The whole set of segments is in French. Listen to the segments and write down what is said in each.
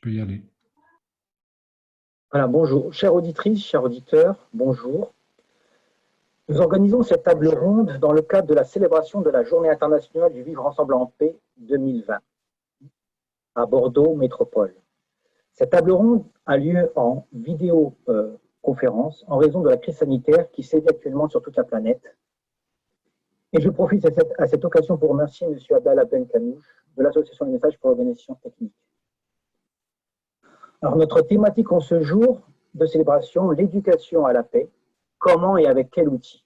peux y aller. Voilà, bonjour. Chères auditrices, chers auditeurs, bonjour. Nous organisons cette table ronde dans le cadre de la célébration de la Journée internationale du vivre ensemble en paix 2020 à Bordeaux Métropole. Cette table ronde a lieu en vidéoconférence en raison de la crise sanitaire qui sévit actuellement sur toute la planète. Et je profite à cette occasion pour remercier M. Abdallah Ben Kanouche de l'Association des messages pour l'organisation technique. Alors, notre thématique en ce jour de célébration, l'éducation à la paix, comment et avec quels outils.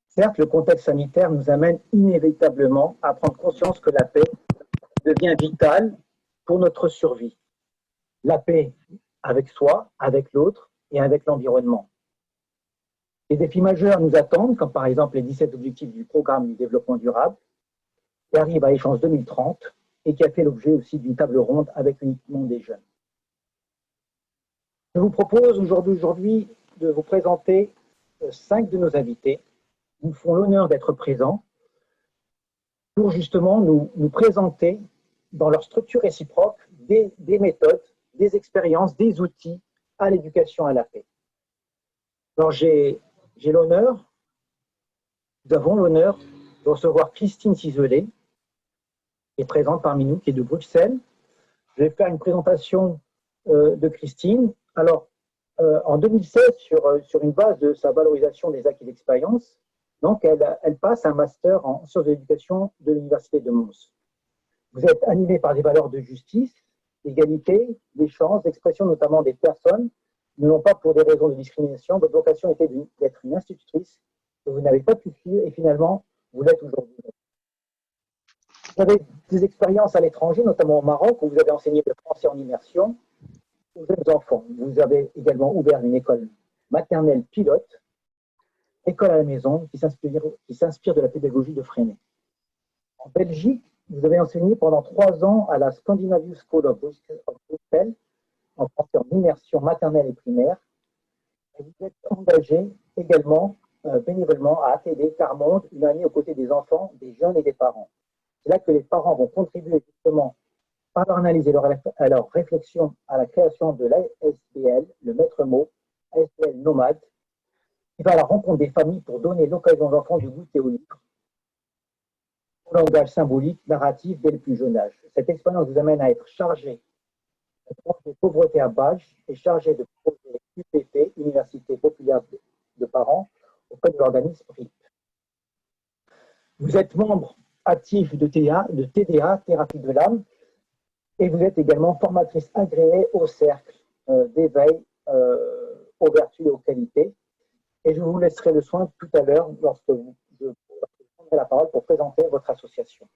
Certes, le contexte sanitaire nous amène inévitablement à prendre conscience que la paix devient vitale pour notre survie. La paix avec soi, avec l'autre et avec l'environnement. Les défis majeurs nous attendent, comme par exemple les 17 objectifs du programme du développement durable, qui arrive à échéance 2030 et qui a fait l'objet aussi d'une table ronde avec uniquement des jeunes. Je vous propose aujourd'hui de vous présenter 5 de nos invités qui nous font l'honneur d'être présents pour justement nous présenter dans leur structure réciproque des méthodes, des expériences, des outils à l'éducation à la paix. Alors nous avons l'honneur de recevoir Christine Cizelet, qui est présente parmi nous, qui est de Bruxelles. Je vais faire une présentation de Christine. Alors, en 2016, sur une base de sa valorisation des acquis d'expérience, donc elle passe un master en sciences de l'éducation de l'Université de Mons. Vous êtes animé par des valeurs de justice, d'égalité, d'échange, d'expression notamment des personnes, non pas pour des raisons de discrimination. Votre vocation était d'être une institutrice que vous n'avez pas pu suivre et finalement, vous l'êtes aujourd'hui. Vous avez des expériences à l'étranger, notamment au Maroc, où vous avez enseigné le français en immersion aux jeunes enfants. Vous avez également ouvert une école maternelle pilote, école à la maison, qui s'inspire de la pédagogie de Freinet. En Belgique, vous avez enseigné pendant 3 ans à la Scandinavian School of Bruxelles, en français en immersion maternelle et primaire. Et vous êtes engagé également bénévolement à ATD Carmonde, une année aux côtés des enfants, des jeunes et des parents. C'est là que les parents vont contribuer justement par leur analyse et leur réflexion à la création de l'ASBL, le maître mot, ASBL Nomade, qui va à la rencontre des familles pour donner l'occasion aux enfants de goûter au livre, au langage symbolique, narratif dès le plus jeune âge. Cette expérience vous amène à être chargé de projet pauvreté à Bâche et chargé de projet UPP, Université populaire de parents, auprès de l'organisme RIP. Vous êtes membre actif de TDA, Thérapie de l'âme, et vous êtes également formatrice agréée au cercle d'éveil aux vertus et aux qualités. Et je vous laisserai le soin tout à l'heure lorsque je prendrai la parole pour présenter votre association.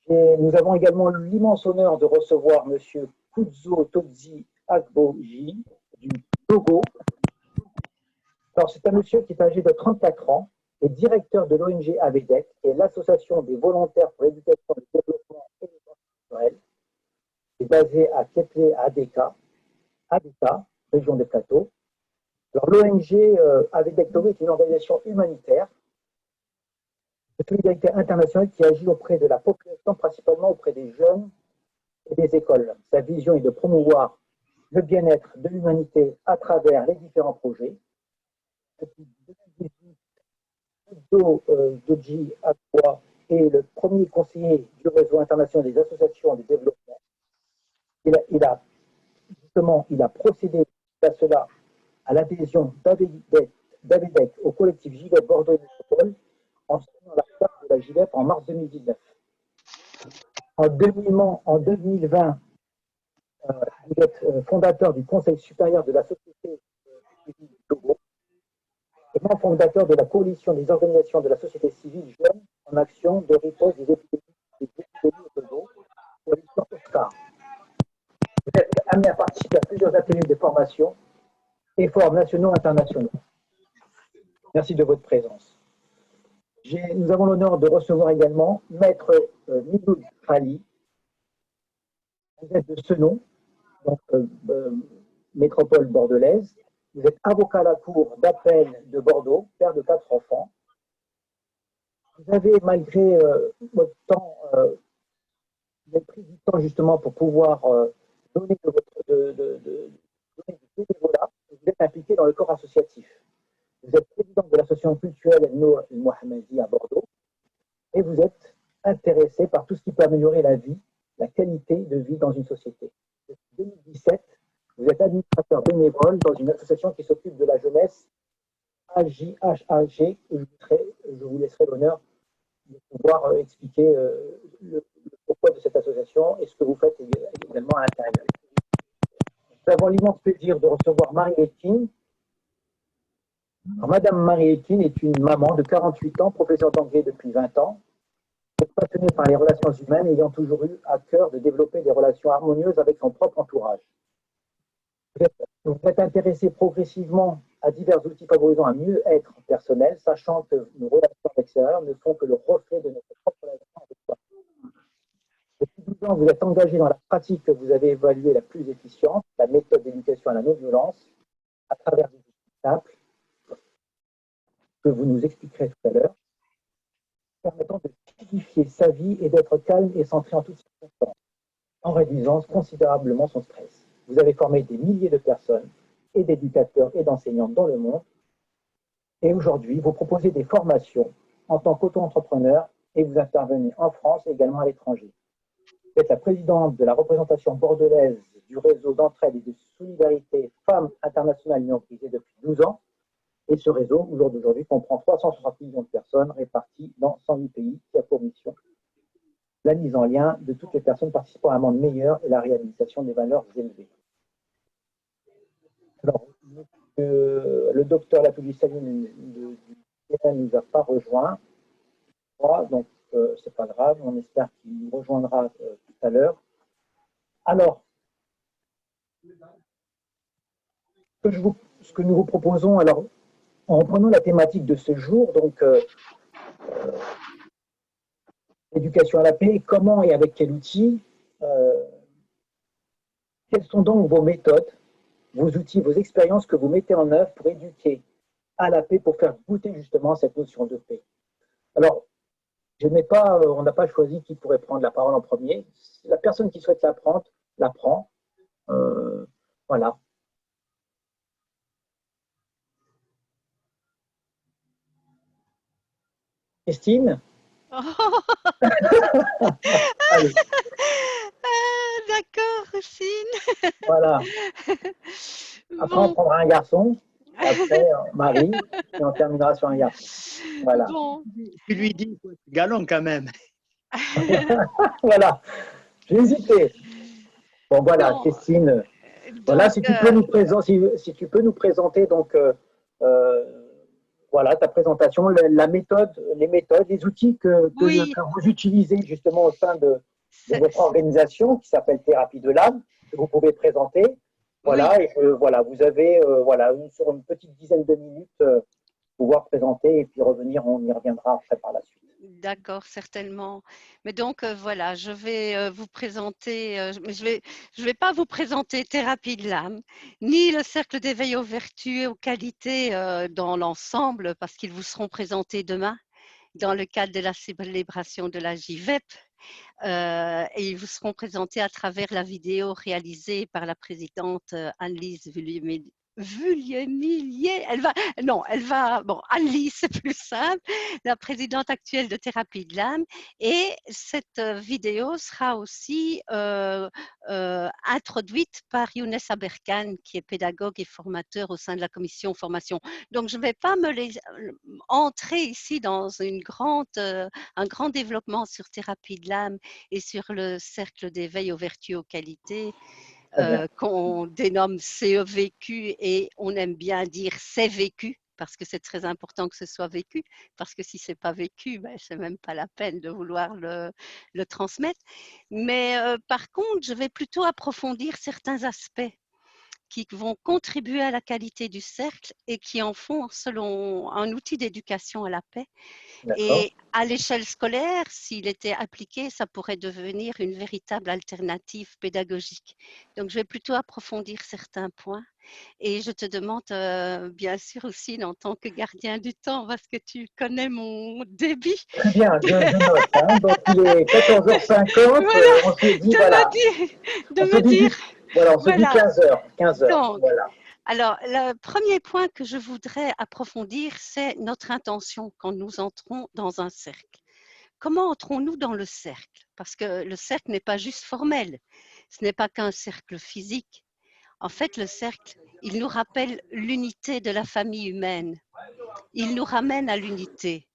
Et nous avons également l'immense honneur de recevoir M. Kudzo Todzi Agboji du Togo. Alors, c'est un monsieur qui est âgé de 34 ans et directeur de l'ONG AVEDEC, qui est l'association des volontaires pour l'éducation, le développement et les sciences culturelles, qui est basé à Keplé, à Adeka, région des Plateaux. Alors, l'ONG AVEDEC Togo est une organisation humanitaire de solidarité internationale qui agit auprès de la population, principalement auprès des jeunes et des écoles. Sa vision est de promouvoir le bien-être de l'humanité à travers les différents projets. Depuis 2018, Doji Akwa est le premier conseiller du réseau international des associations de développement. Il a procédé à cela à l'adhésion d'AVEDEC au collectif GIVEP Bordeaux Métropole en signant la charte de la GIVEP en mars 2019. En 2020, vous êtes fondateur du Conseil supérieur de la société civile du Togo et membre fondateur de la coalition des organisations de la société civile jeune en action de riposte des épidémies au Togo, coalition OSCAR. Vous êtes amené à participer à plusieurs ateliers de formation, efforts nationaux et internationaux. Merci de votre présence. Nous avons l'honneur de recevoir également Maître Miloud Khali. Vous êtes de Senon, donc métropole bordelaise. Vous êtes avocat à la Cour d'appel de Bordeaux, père de 4 enfants. Vous avez, malgré votre temps vous avez pris du temps justement pour pouvoir donner donner du bénévolat. Vous êtes impliqué dans le corps associatif. Vous êtes président de l'association culturelle El-Nour El-Mohammadi à Bordeaux et vous êtes intéressé par tout ce qui peut améliorer la vie, la qualité de vie dans une société. Depuis 2017, vous êtes administrateur bénévole dans une association qui s'occupe de la jeunesse AJHAG et je vous laisserai l'honneur de pouvoir expliquer le pourquoi de cette association et ce que vous faites également à l'intérieur. Nous avons l'immense plaisir de recevoir Marie-Étine. Madame Marie-Étine est une maman de 48 ans, professeure d'anglais depuis 20 ans, passionnée par les relations humaines, ayant toujours eu à cœur de développer des relations harmonieuses avec son propre entourage. Vous êtes intéressé progressivement à divers outils favorisant un mieux-être personnel, sachant que nos relations extérieures ne sont que le reflet de notre propre relation avec soi. Depuis 12 ans, vous êtes engagé dans la pratique que vous avez évaluée la plus efficiente, la méthode d'éducation à la non-violence, à travers des outils simples que vous nous expliquerez tout à l'heure, permettant de fluidifier sa vie et d'être calme et centré en toutes circonstances, en réduisant considérablement son stress. Vous avez formé des milliers de personnes et d'éducateurs et d'enseignants dans le monde. Et aujourd'hui, vous proposez des formations en tant qu'auto-entrepreneur et vous intervenez en France et également à l'étranger. Vous êtes la présidente de la représentation bordelaise du réseau d'entraide et de solidarité Femmes Internationales Union Brisée depuis 12 ans. Et ce réseau, au jour d'aujourd'hui, comprend 360 millions de personnes réparties dans 108 pays qui a pour mission la mise en lien de toutes les personnes participant à un monde meilleur et la réhabilitation des valeurs élevées. Alors, le docteur Latouli Salim ne nous a pas rejoint, donc c'est pas grave, on espère qu'il nous rejoindra tout à l'heure. Alors, ce que nous vous proposons, alors, en reprenant la thématique de ce jour, donc éducation à la paix, comment et avec quel outil, quelles sont donc vos méthodes, vos outils, vos expériences que vous mettez en œuvre pour éduquer à la paix, pour faire goûter justement cette notion de paix. Alors, on n'a pas choisi qui pourrait prendre la parole en premier. La personne qui souhaite la prend. Voilà. Christine. Allez. D'accord, Rosine. Voilà. Après, on prendra un garçon. Après, Marie. Et on terminera sur un garçon. Voilà. Bon. Tu lui dis, galon quand même. Voilà. J'ai hésité. Bon, voilà, bon, Christine. Voilà, si tu peux nous présenter donc voilà ta présentation, la méthode, les méthodes, les outils que vous utilisez justement au sein de votre organisation qui s'appelle Thérapie de l'âme, que vous pouvez présenter. Voilà, et voilà, vous avez sur une petite dizaine de minutes pouvoir présenter et puis revenir, on y reviendra après par la suite. D'accord, certainement. Mais donc, voilà, je vais vous présenter, mais je vais pas vous présenter Thérapie de l'âme, ni le Cercle d'éveil aux vertus et aux qualités dans l'ensemble, parce qu'ils vous seront présentés demain dans le cadre de la célébration de la JVEP. Et ils vous seront présentés à travers la vidéo réalisée par la présidente Anne-Lise Vullier, Alice, c'est plus simple, la présidente actuelle de Thérapie de l'âme. Et cette vidéo sera aussi introduite par Younes Aberkan, qui est pédagogue et formateur au sein de la commission formation. Donc, je ne vais pas entrer ici dans un grand développement sur Thérapie de l'âme et sur le cercle d'éveil aux vertus, aux qualités. Qu'on dénomme CEVQ et on aime bien dire c'est vécu parce que c'est très important que ce soit vécu, parce que si ce n'est pas vécu, ben, ce n'est même pas la peine de vouloir le transmettre. Mais par contre, je vais plutôt approfondir certains aspects qui vont contribuer à la qualité du cercle et qui en font, selon un outil d'éducation à la paix. Et à l'échelle scolaire, s'il était appliqué, ça pourrait devenir une véritable alternative pédagogique. Donc, je vais plutôt approfondir certains points. Et je te demande, bien sûr aussi, en tant que gardien du temps, parce que tu connais mon débit. Très bien, je note. Hein. Donc, il est 14h50. Voilà, On se dit, voilà. de On se me dit, dire, voilà, on se dit voilà. 15h. 15h, Donc, voilà. alors, le premier point que je voudrais approfondir, c'est notre intention quand nous entrons dans un cercle. Comment entrons-nous dans le cercle? Parce que le cercle n'est pas juste formel, ce n'est pas qu'un cercle physique. En fait, le cercle, il nous rappelle l'unité de la famille humaine. Il nous ramène à l'unité.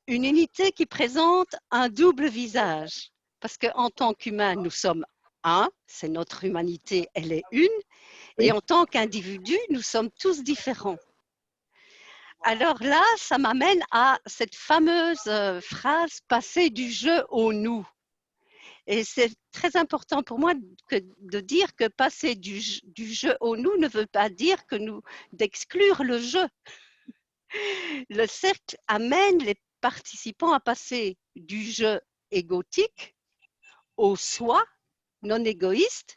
Une unité qui présente un double visage. Parce qu'en tant qu'humain, nous sommes un, c'est notre humanité, elle est une. Et en tant qu'individu, nous sommes tous différents. Alors là, ça m'amène à cette fameuse phrase « passer du jeu au nous ». Et c'est très important pour moi de dire que passer du jeu au nous ne veut pas dire d'exclure le jeu. Le cercle amène les participants à passer du jeu égotique au soi, non égoïste,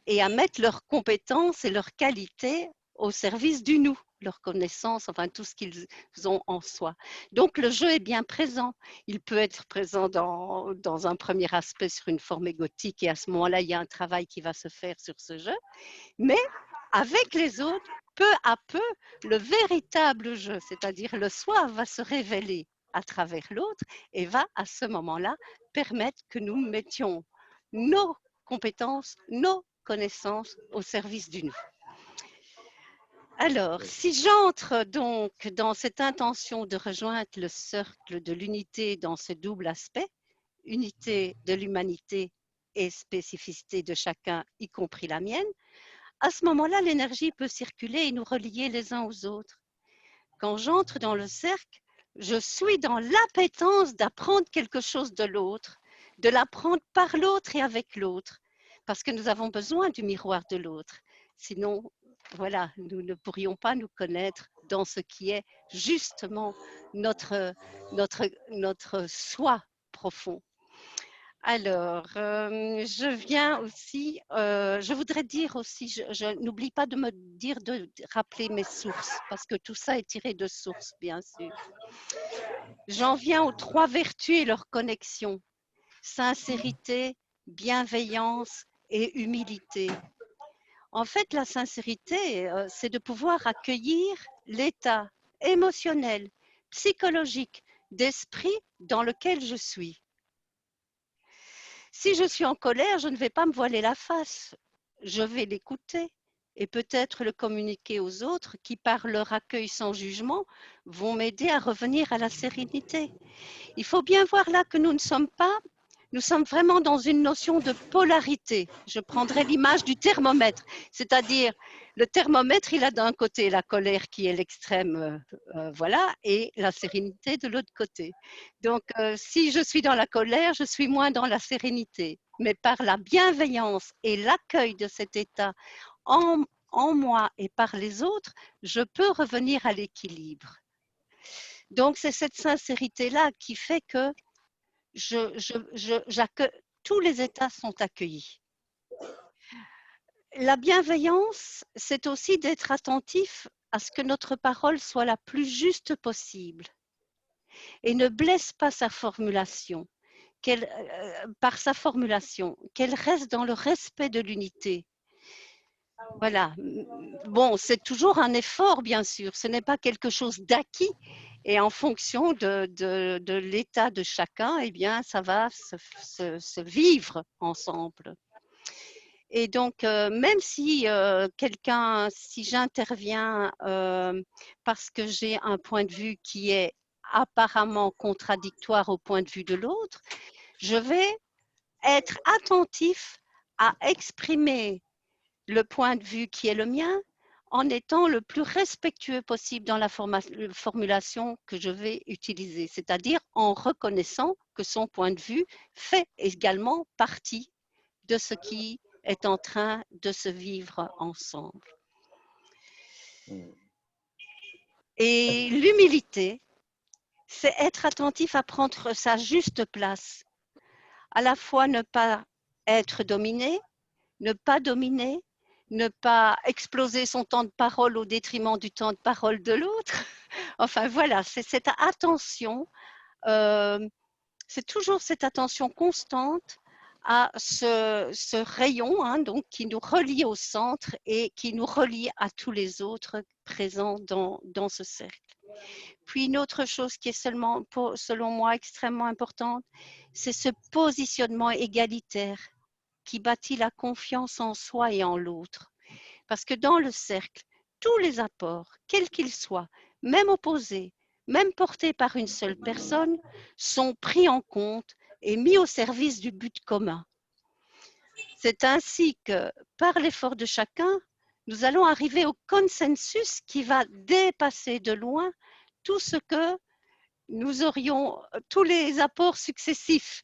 et à mettre leurs compétences et leurs qualités au service du nous, leur connaissance, enfin tout ce qu'ils ont en soi. Donc le jeu est bien présent. Il peut être présent dans un premier aspect sur une forme égotique et à ce moment-là, il y a un travail qui va se faire sur ce jeu. Mais avec les autres, peu à peu, le véritable jeu, c'est-à-dire le soi, va se révéler à travers l'autre et va à ce moment-là permettre que nous mettions nos compétences, nos connaissances au service du nous. Alors, si j'entre donc dans cette intention de rejoindre le cercle de l'unité dans ce double aspect, unité de l'humanité et spécificité de chacun, y compris la mienne, à ce moment-là, l'énergie peut circuler et nous relier les uns aux autres. Quand j'entre dans le cercle, je suis dans l'appétence d'apprendre quelque chose de l'autre, de l'apprendre par l'autre et avec l'autre, parce que nous avons besoin du miroir de l'autre. Sinon, voilà, nous ne pourrions pas nous connaître dans ce qui est justement notre soi profond. Alors, je voudrais dire aussi, je n'oublie pas de me dire de rappeler mes sources, parce que tout ça est tiré de sources, bien sûr. J'en viens aux 3 vertus et leur connexion, sincérité, bienveillance et humilité. En fait, la sincérité, c'est de pouvoir accueillir l'état émotionnel, psychologique, d'esprit dans lequel je suis. Si je suis en colère, je ne vais pas me voiler la face. Je vais l'écouter et peut-être le communiquer aux autres qui, par leur accueil sans jugement, vont m'aider à revenir à la sérénité. Il faut bien voir là que nous sommes vraiment dans une notion de polarité. Je prendrai l'image du thermomètre, c'est-à-dire le thermomètre, il a d'un côté la colère qui est l'extrême, voilà, et la sérénité de l'autre côté. Donc, si je suis dans la colère, je suis moins dans la sérénité. Mais par la bienveillance et l'accueil de cet état en moi et par les autres, je peux revenir à l'équilibre. Donc, c'est cette sincérité-là qui fait que tous les états sont accueillis. La bienveillance, c'est aussi d'être attentif à ce que notre parole soit la plus juste possible et ne blesse pas sa formulation, par sa formulation, qu'elle reste dans le respect de l'unité. Voilà. Bon, c'est toujours un effort, bien sûr. Ce n'est pas quelque chose d'acquis. Et en fonction de l'état de chacun, eh bien, ça va se vivre ensemble. Et donc, même si si j'interviens parce que j'ai un point de vue qui est apparemment contradictoire au point de vue de l'autre, je vais être attentif à exprimer le point de vue qui est le mien en étant le plus respectueux possible dans la formulation que je vais utiliser, c'est-à-dire en reconnaissant que son point de vue fait également partie de ce qui est en train de se vivre ensemble. Et l'humilité, c'est être attentif à prendre sa juste place. À la fois ne pas être dominé, ne pas dominer, ne pas exploser son temps de parole au détriment du temps de parole de l'autre. Enfin voilà, c'est cette attention, c'est toujours cette attention constante à ce rayon donc, qui nous relie au centre et qui nous relie à tous les autres présents dans ce cercle. Puis une autre chose qui est selon moi extrêmement importante, c'est ce positionnement égalitaire qui bâtit la confiance en soi et en l'autre. Parce que dans le cercle, tous les apports, quels qu'ils soient, même opposés, même portés par une seule personne, sont pris en compte et mis au service du but commun. C'est ainsi que, par l'effort de chacun, nous allons arriver au consensus qui va dépasser de loin tout ce que nous aurions, tous les apports successifs.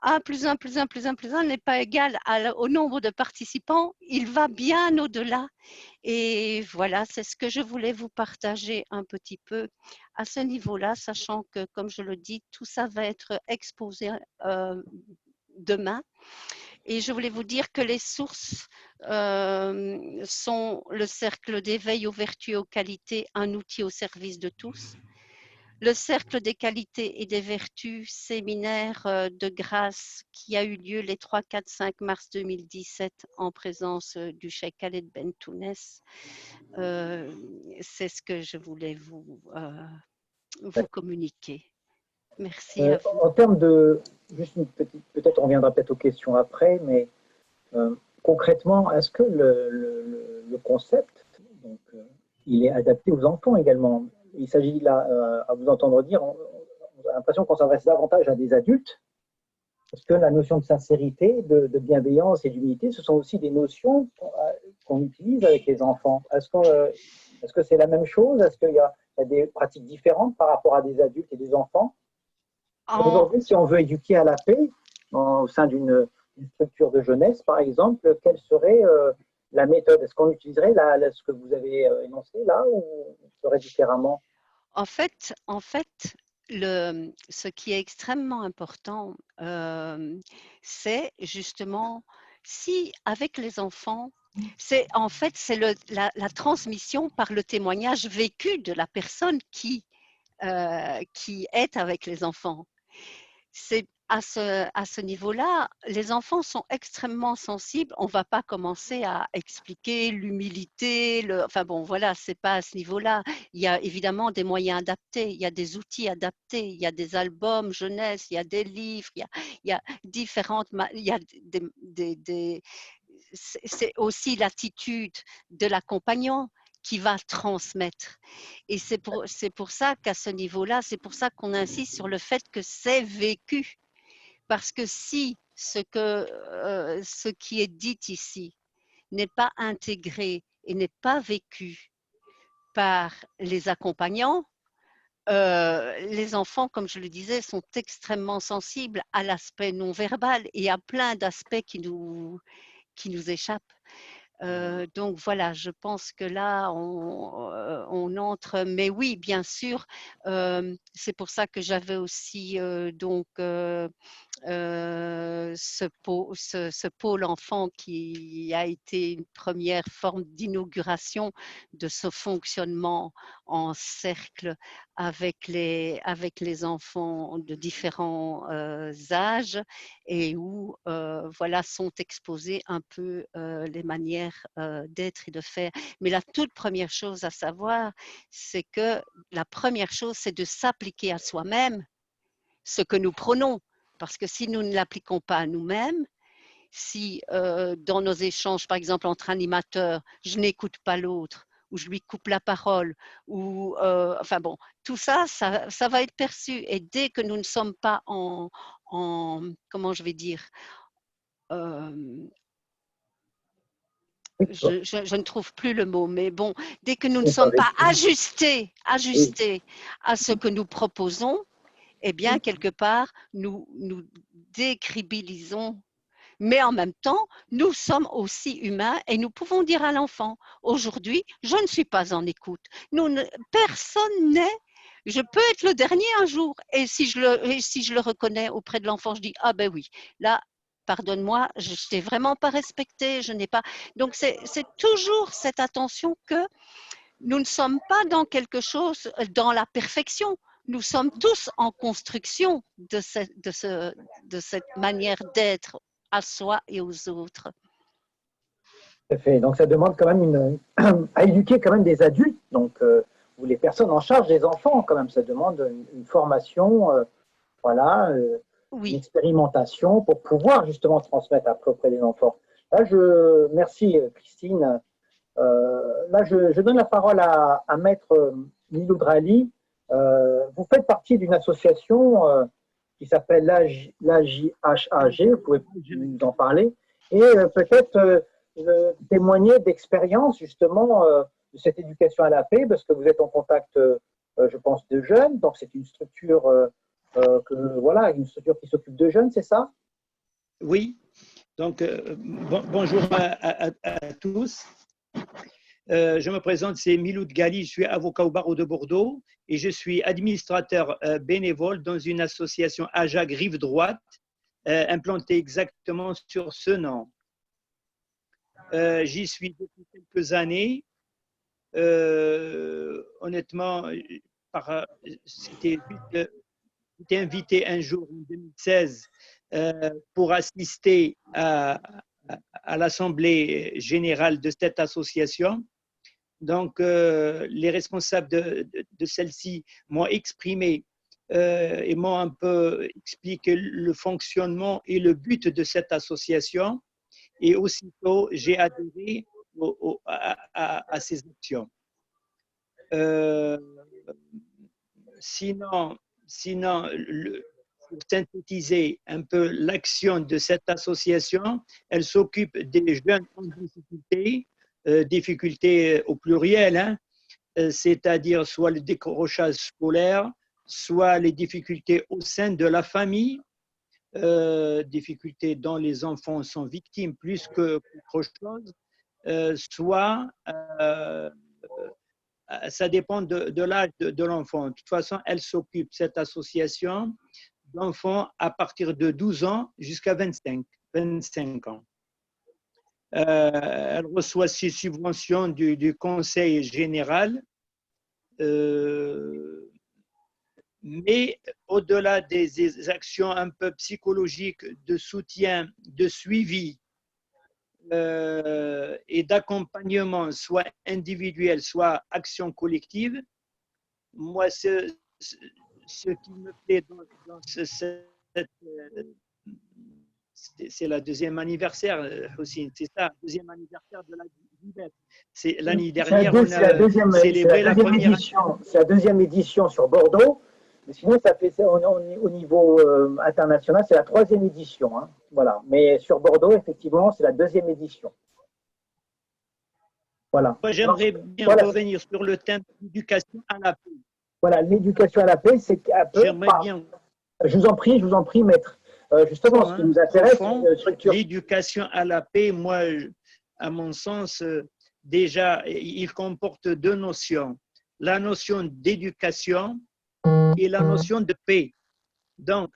1 plus 1 plus 1 plus 1 plus 1 n'est pas égal au nombre de participants, il va bien au-delà. Et voilà, c'est ce que je voulais vous partager un petit peu à ce niveau-là, sachant que, comme je le dis, tout ça va être exposé demain. Et je voulais vous dire que les sources sont le cercle d'éveil aux vertus et aux qualités, un outil au service de tous. Le cercle des qualités et des vertus, séminaire de grâce qui a eu lieu les 3, 4, 5 mars 2017 en présence du Cheikh Khaled Bentounès. C'est ce que je voulais vous communiquer. Merci à vous. En termes de, juste une petite, peut-être on reviendra peut-être aux questions après, mais concrètement, est-ce que le concept, donc, il est adapté aux enfants également? Il s'agit là, à vous entendre dire, on a l'impression qu'on s'adresse davantage à des adultes, parce que la notion de sincérité, de bienveillance et d'humilité, ce sont aussi des notions qu'on utilise avec les enfants. Est-ce que c'est la même chose? Est-ce qu'il y a des pratiques différentes par rapport à des adultes et des enfants? Aujourd'hui, si on veut éduquer à la paix au sein d'une structure de jeunesse, par exemple, quelle serait la méthode? Est-ce qu'on utiliserait ce que vous avez énoncé là ou on ferait différemment? En fait, ce qui est extrêmement important, c'est justement si avec les enfants, c'est la transmission par le témoignage vécu de la personne qui est avec les enfants. C'est à ce niveau-là, les enfants sont extrêmement sensibles. On ne va pas commencer à expliquer l'humilité. Enfin bon, voilà, c'est pas à ce niveau-là. Il y a évidemment des moyens adaptés, il y a des outils adaptés, il y a des albums jeunesse, il y a des livres, il y a différentes, il y a c'est aussi l'attitude de l'accompagnant qui va transmettre. Et c'est pour ça qu'à ce niveau-là, c'est pour ça qu'on insiste sur le fait que c'est vécu. Parce que si ce qui est dit ici n'est pas intégré et n'est pas vécu par les accompagnants, les enfants, comme je le disais, sont extrêmement sensibles à l'aspect non verbal et à plein d'aspects qui nous échappent. Donc voilà, je pense que là, on entre, mais oui, bien sûr, c'est pour ça que j'avais aussi ce pôle enfant qui a été une première forme d'inauguration de ce fonctionnement en cercle avec les enfants de différents âges et où voilà, sont exposées un peu les manières d'être et de faire. Mais la toute première chose à savoir, c'est que la première chose, c'est de s'appliquer à soi-même ce que nous prônons. Parce que si nous ne l'appliquons pas à nous-mêmes, si dans nos échanges, par exemple entre animateurs, je n'écoute pas l'autre, ou je lui coupe la parole, ou enfin bon, tout ça, ça va être perçu. Et dès que nous ne sommes pas en comment je vais dire, je ne trouve plus le mot, mais bon, dès que nous ne sommes pas ajustés à ce que nous proposons, eh bien, quelque part, nous décrédibilisons. Mais en même temps, nous sommes aussi humains et nous pouvons dire à l'enfant, aujourd'hui, je ne suis pas en écoute. Personne n'est. Je peux être le dernier un jour. Et si je le reconnais auprès de l'enfant, je dis, ah ben oui, là, pardonne-moi, je ne t'ai vraiment pas respecté, je n'ai pas. Donc, c'est toujours cette attention que nous ne sommes pas dans quelque chose, dans la perfection. Nous sommes tous en construction de cette manière d'être à soi et aux autres. Tout à fait. Donc ça demande quand même à éduquer quand même des adultes, donc ou les personnes en charge des enfants quand même. Ça demande une formation, voilà, une Oui. expérimentation pour pouvoir justement transmettre après auprès des enfants. Là, merci Christine. Là, je donne la parole à Maître Milou Drali. Vous faites partie d'une association qui s'appelle l'AJHAG, vous pouvez nous en parler, et peut-être témoigner d'expérience justement de cette éducation à la paix, parce que vous êtes en contact, je pense, de jeunes, donc c'est une structure, voilà, une structure qui s'occupe de jeunes, c'est ça? Oui, donc bonjour à tous. Je me présente, c'est Milou Gali, je suis avocat au barreau de Bordeaux et je suis administrateur bénévole dans une association AJAG Rive Droite, implantée exactement sur ce nom. J'y suis depuis quelques années. Honnêtement, j'étais invité un jour en 2016 pour assister à l'assemblée générale de cette association. Donc, les responsables de celle-ci m'ont exprimé et m'ont un peu expliqué le fonctionnement et le but de cette association. Et aussitôt, j'ai adhéré à ces actions. Sinon, pour synthétiser un peu l'action de cette association, elle s'occupe des jeunes en difficulté, difficultés au pluriel, hein, c'est-à-dire soit le décrochage scolaire, soit les difficultés au sein de la famille, difficultés dont les enfants sont victimes plus qu'autre chose, soit ça dépend de l'âge de l'enfant. De toute façon, elle s'occupe, cette association, d'enfants à partir de 12 ans jusqu'à 25 ans. Elle reçoit ses subventions du Conseil général, mais au-delà des actions un peu psychologiques de soutien, de suivi et d'accompagnement, soit individuel, soit action collective, moi, ce qui me plaît dans c'est la deuxième anniversaire aussi, c'est ça, deuxième anniversaire de la Libet. C'est l'année dernière, on a célébré la première édition. C'est la deuxième édition sur Bordeaux. Mais sinon, ça fait au niveau international, c'est la troisième édition. Hein. Voilà. Mais sur Bordeaux, effectivement, c'est la deuxième édition. Voilà. Moi, j'aimerais bien revenir sur le thème de l'éducation à la paix. Voilà, l'éducation à la paix, c'est un peu. J'aimerais bien. Je vous en prie, maître. Justement, ce qui nous intéresse, c'est une structure. L'éducation à la paix, moi, à mon sens, déjà, il comporte deux notions. La notion d'éducation et la notion de paix. Donc,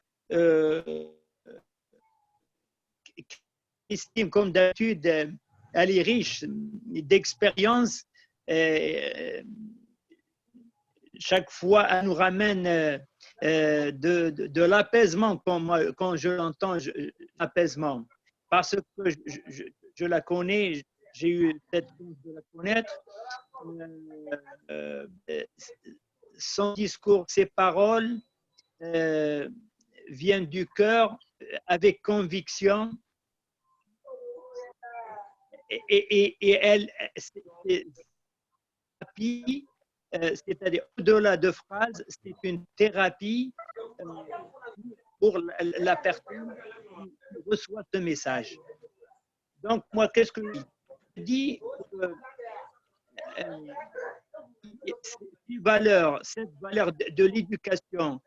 Christine, comme d'habitude, elle est riche d'expérience. Chaque fois, elle nous ramène de l'apaisement. Quand je l'entends, apaisement. Parce que je la connais, j'ai eu cette chance de la connaître. Son discours, ses paroles viennent du cœur avec conviction. Et elle, c'est-à-dire au-delà de phrases, c'est une thérapie pour la personne qui reçoit ce message. Donc, moi, qu'est-ce que je dis? Cette valeur de l'éducation,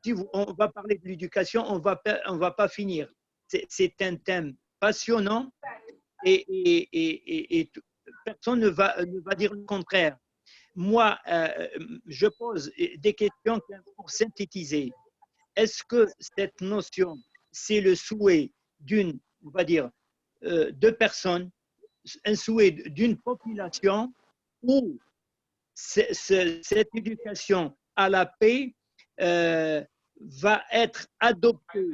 si on va parler de l'éducation, on va pas finir. C'est un thème passionnant et personne ne va dire le contraire. Moi, je pose des questions pour synthétiser. Est-ce que cette notion, c'est le souhait d'une, on va dire, de personnes, un souhait d'une population, ou cette éducation à la paix va être adoptée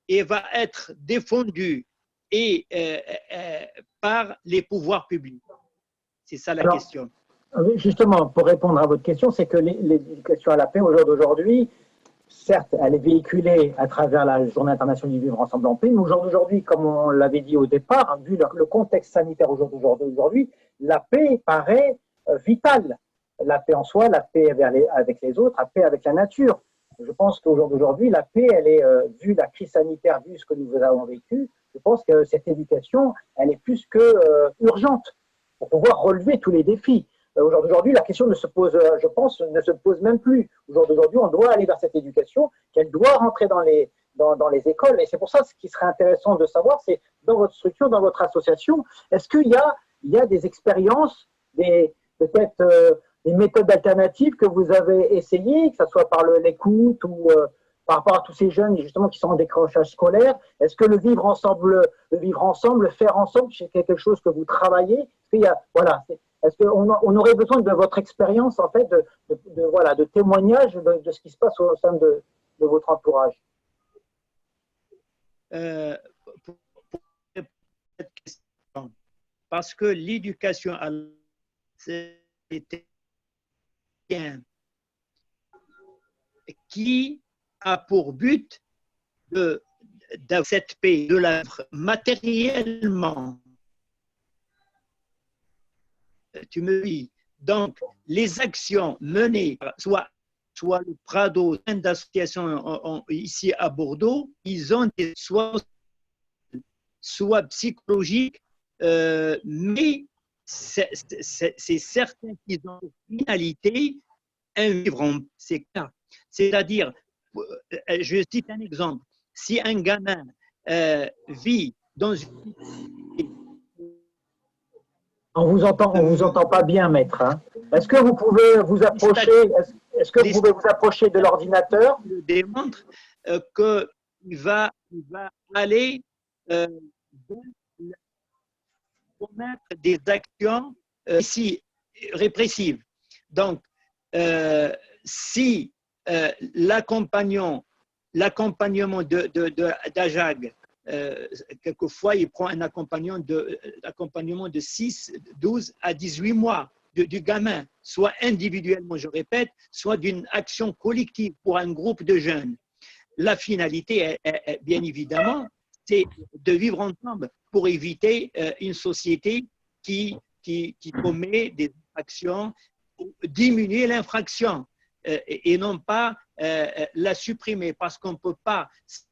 et va être défendue par les pouvoirs publics? C'est ça la Alors, question. justement, pour répondre à votre question, c'est que l'éducation à la paix, au jour d'aujourd'hui, certes, elle est véhiculée à travers la Journée internationale du vivre ensemble en paix, mais au jour d'aujourd'hui, comme on l'avait dit au départ, vu le contexte sanitaire au jour d'aujourd'hui, la paix paraît vitale. La paix en soi, la paix avec les autres, la paix avec la nature. Je pense qu'au jour d'aujourd'hui, la paix, elle est, vu la crise sanitaire, vu ce que nous avons vécu, je pense que cette éducation, elle est plus que urgente pour pouvoir relever tous les défis. Au jour d'aujourd'hui, la question ne se pose, je pense, ne se pose même plus. Au jour d'aujourd'hui, on doit aller vers cette éducation, qu'elle doit rentrer dans les écoles. Et c'est pour ça, ce qui serait intéressant de savoir, c'est dans votre structure, dans votre association, est-ce qu'il y a des expériences, peut-être des méthodes alternatives que vous avez essayées, que ce soit par l'écoute ou par rapport à tous ces jeunes justement qui sont en décrochage scolaire? Est-ce que le vivre ensemble, le faire ensemble, c'est quelque chose que vous travaillez? Est-ce qu'il y a, voilà, est-ce qu'on aurait besoin de votre expérience, en fait, de témoignages de ce qui se passe au sein de votre entourage? Pour cette question, parce que l'éducation à la c'était bien qui a pour but de cette paix, de la matériellement. Tu me dis, donc les actions menées, soit le Prado, d'associations ici à Bordeaux, ils ont des soit psychologiques, mais c'est certain qu'ils ont une finalité, un vivre en c'est clair. C'est-à-dire, je cite un exemple, si un gamin vit dans une... On vous entend pas bien, maître. Hein. Est-ce que vous pouvez vous approcher, vous approcher de l'ordinateur? Je démontre qu'il va aller commettre des actions ici répressives. Donc, si l'accompagnement d'Ajag, quelquefois, il prend un accompagnement de 6, 12 à 18 mois du gamin, soit individuellement, je répète, soit d'une action collective pour un groupe de jeunes. La finalité, bien évidemment, c'est de vivre ensemble pour éviter une société qui commet des infractions, diminuer l'infraction et non pas la supprimer, parce qu'on ne peut pas,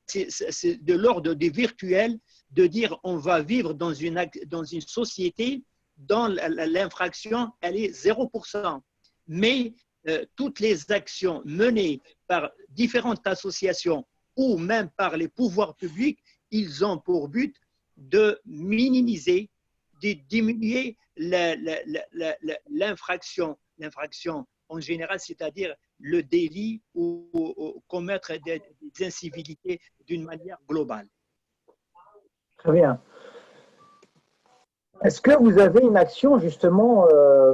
c'est de l'ordre du virtuel de dire on va vivre dans une société dont l'infraction elle est 0%. Mais toutes les actions menées par différentes associations ou même par les pouvoirs publics, ils ont pour but de minimiser, de diminuer l'infraction en général, c'est-à-dire le délit ou commettre des incivilités d'une manière globale. Très bien. Est-ce que vous avez une action justement,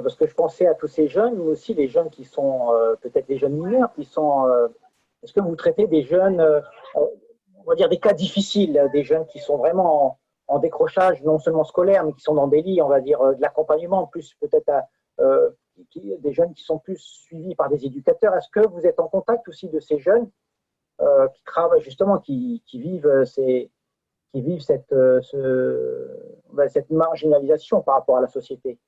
parce que je pensais à tous ces jeunes, mais aussi les jeunes qui sont peut-être les jeunes mineurs, qui sont, est-ce que vous traitez des jeunes, on va dire des cas difficiles, des jeunes qui sont vraiment en décrochage, non seulement scolaire, mais qui sont dans des lits, on va dire, de l'accompagnement, plus peut-être des jeunes qui sont plus suivis par des éducateurs? Est-ce que vous êtes en contact aussi de ces jeunes qui travaillent justement, qui vivent cette marginalisation par rapport à la société?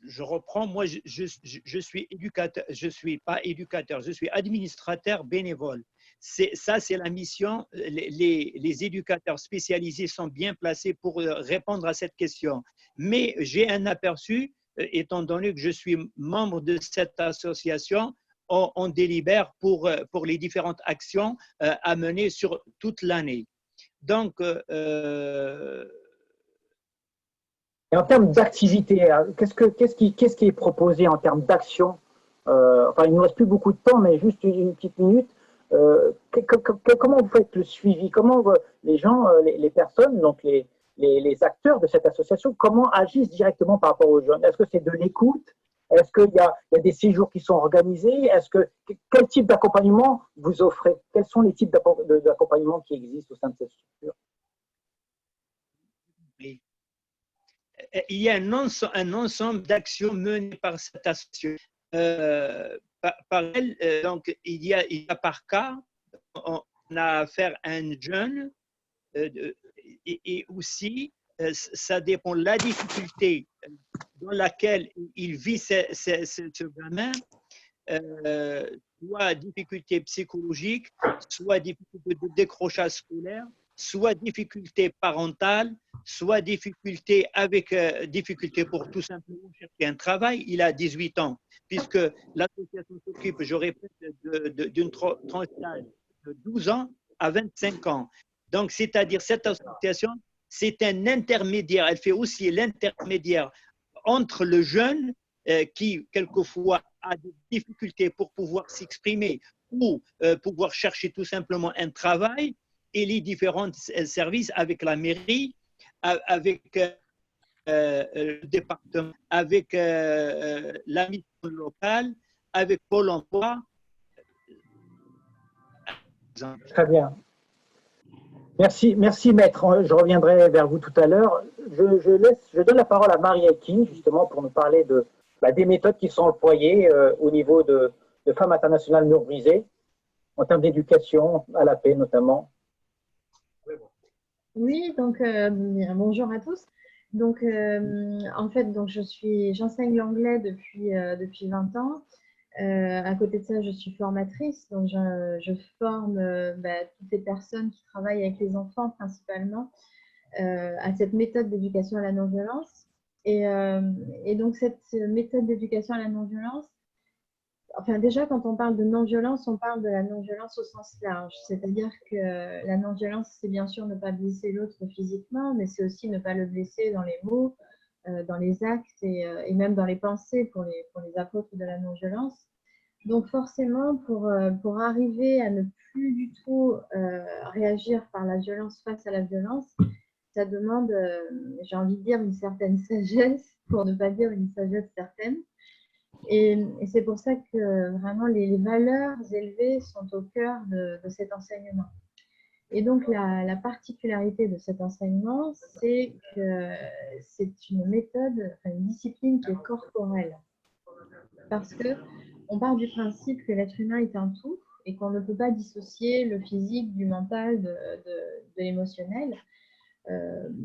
Je reprends, moi je suis éducateur, je ne suis pas éducateur, je suis administrateur bénévole. Ça, c'est la mission. Les éducateurs spécialisés sont bien placés pour répondre à cette question. Mais j'ai un aperçu, étant donné que je suis membre de cette association, on délibère pour les différentes actions à mener sur toute l'année. Donc, et en termes d'activité, qu'est-ce qui est proposé en termes d'action? Enfin, il ne nous reste plus beaucoup de temps, mais juste une petite minute. Comment vous faites le suivi? Comment les gens, les personnes, donc les acteurs de cette association, comment agissent directement par rapport aux jeunes? Est-ce que c'est de l'écoute? Est-ce qu'il y a des séjours qui sont organisés? Quel type d'accompagnement vous offrez? Quels sont les types d'accompagnement qui existent au sein de cette structure? Il y a un ensemble d'actions menées par cette association. Par elle, donc, il y a par cas, on a affaire à un jeune et aussi, ça dépend de la difficulté dans laquelle il vit ce gamin, soit difficulté psychologique, soit difficulté de décrochage scolaire, soit difficulté parentale, soit difficulté avec difficulté pour tout simplement chercher un travail. Il a 18 ans, puisque l'association s'occupe, je répète, d'une tranche d'âge de 12 ans à 25 ans. Donc, c'est-à-dire cette association, c'est un intermédiaire. Elle fait aussi l'intermédiaire entre le jeune qui, quelquefois, a des difficultés pour pouvoir s'exprimer ou pouvoir chercher tout simplement un travail, et les différents services avec la mairie, avec le département, avec la mission locale, avec Pôle emploi. Très bien. Merci, maître. Je reviendrai vers vous tout à l'heure. Je donne la parole à Marie-Akin, justement, pour nous parler des méthodes qui sont employées au niveau de Femmes internationales murs brisés, en termes d'éducation à la paix notamment. Oui, donc bonjour à tous. Donc, en fait, donc j'enseigne l'anglais depuis 20 ans. À côté de ça, je suis formatrice, donc je forme toutes les personnes qui travaillent avec les enfants principalement à cette méthode d'éducation à la non-violence. Et donc, cette méthode d'éducation à la non-violence, enfin déjà, quand on parle de non-violence, on parle de la non-violence au sens large. C'est-à-dire que la non-violence, c'est bien sûr ne pas blesser l'autre physiquement, mais c'est aussi ne pas le blesser dans les mots, dans les actes et même dans les pensées pour les apôtres de la non-violence. Donc forcément, pour arriver à ne plus du tout réagir par la violence face à la violence, ça demande, j'ai envie de dire, une certaine sagesse, pour ne pas dire une sagesse certaine. Et c'est pour ça que vraiment les valeurs élevées sont au cœur de cet enseignement. Et donc la particularité de cet enseignement, c'est que c'est une méthode, une discipline qui est corporelle. Parce qu'on part du principe que l'être humain est un tout et qu'on ne peut pas dissocier le physique du mental de l'émotionnel.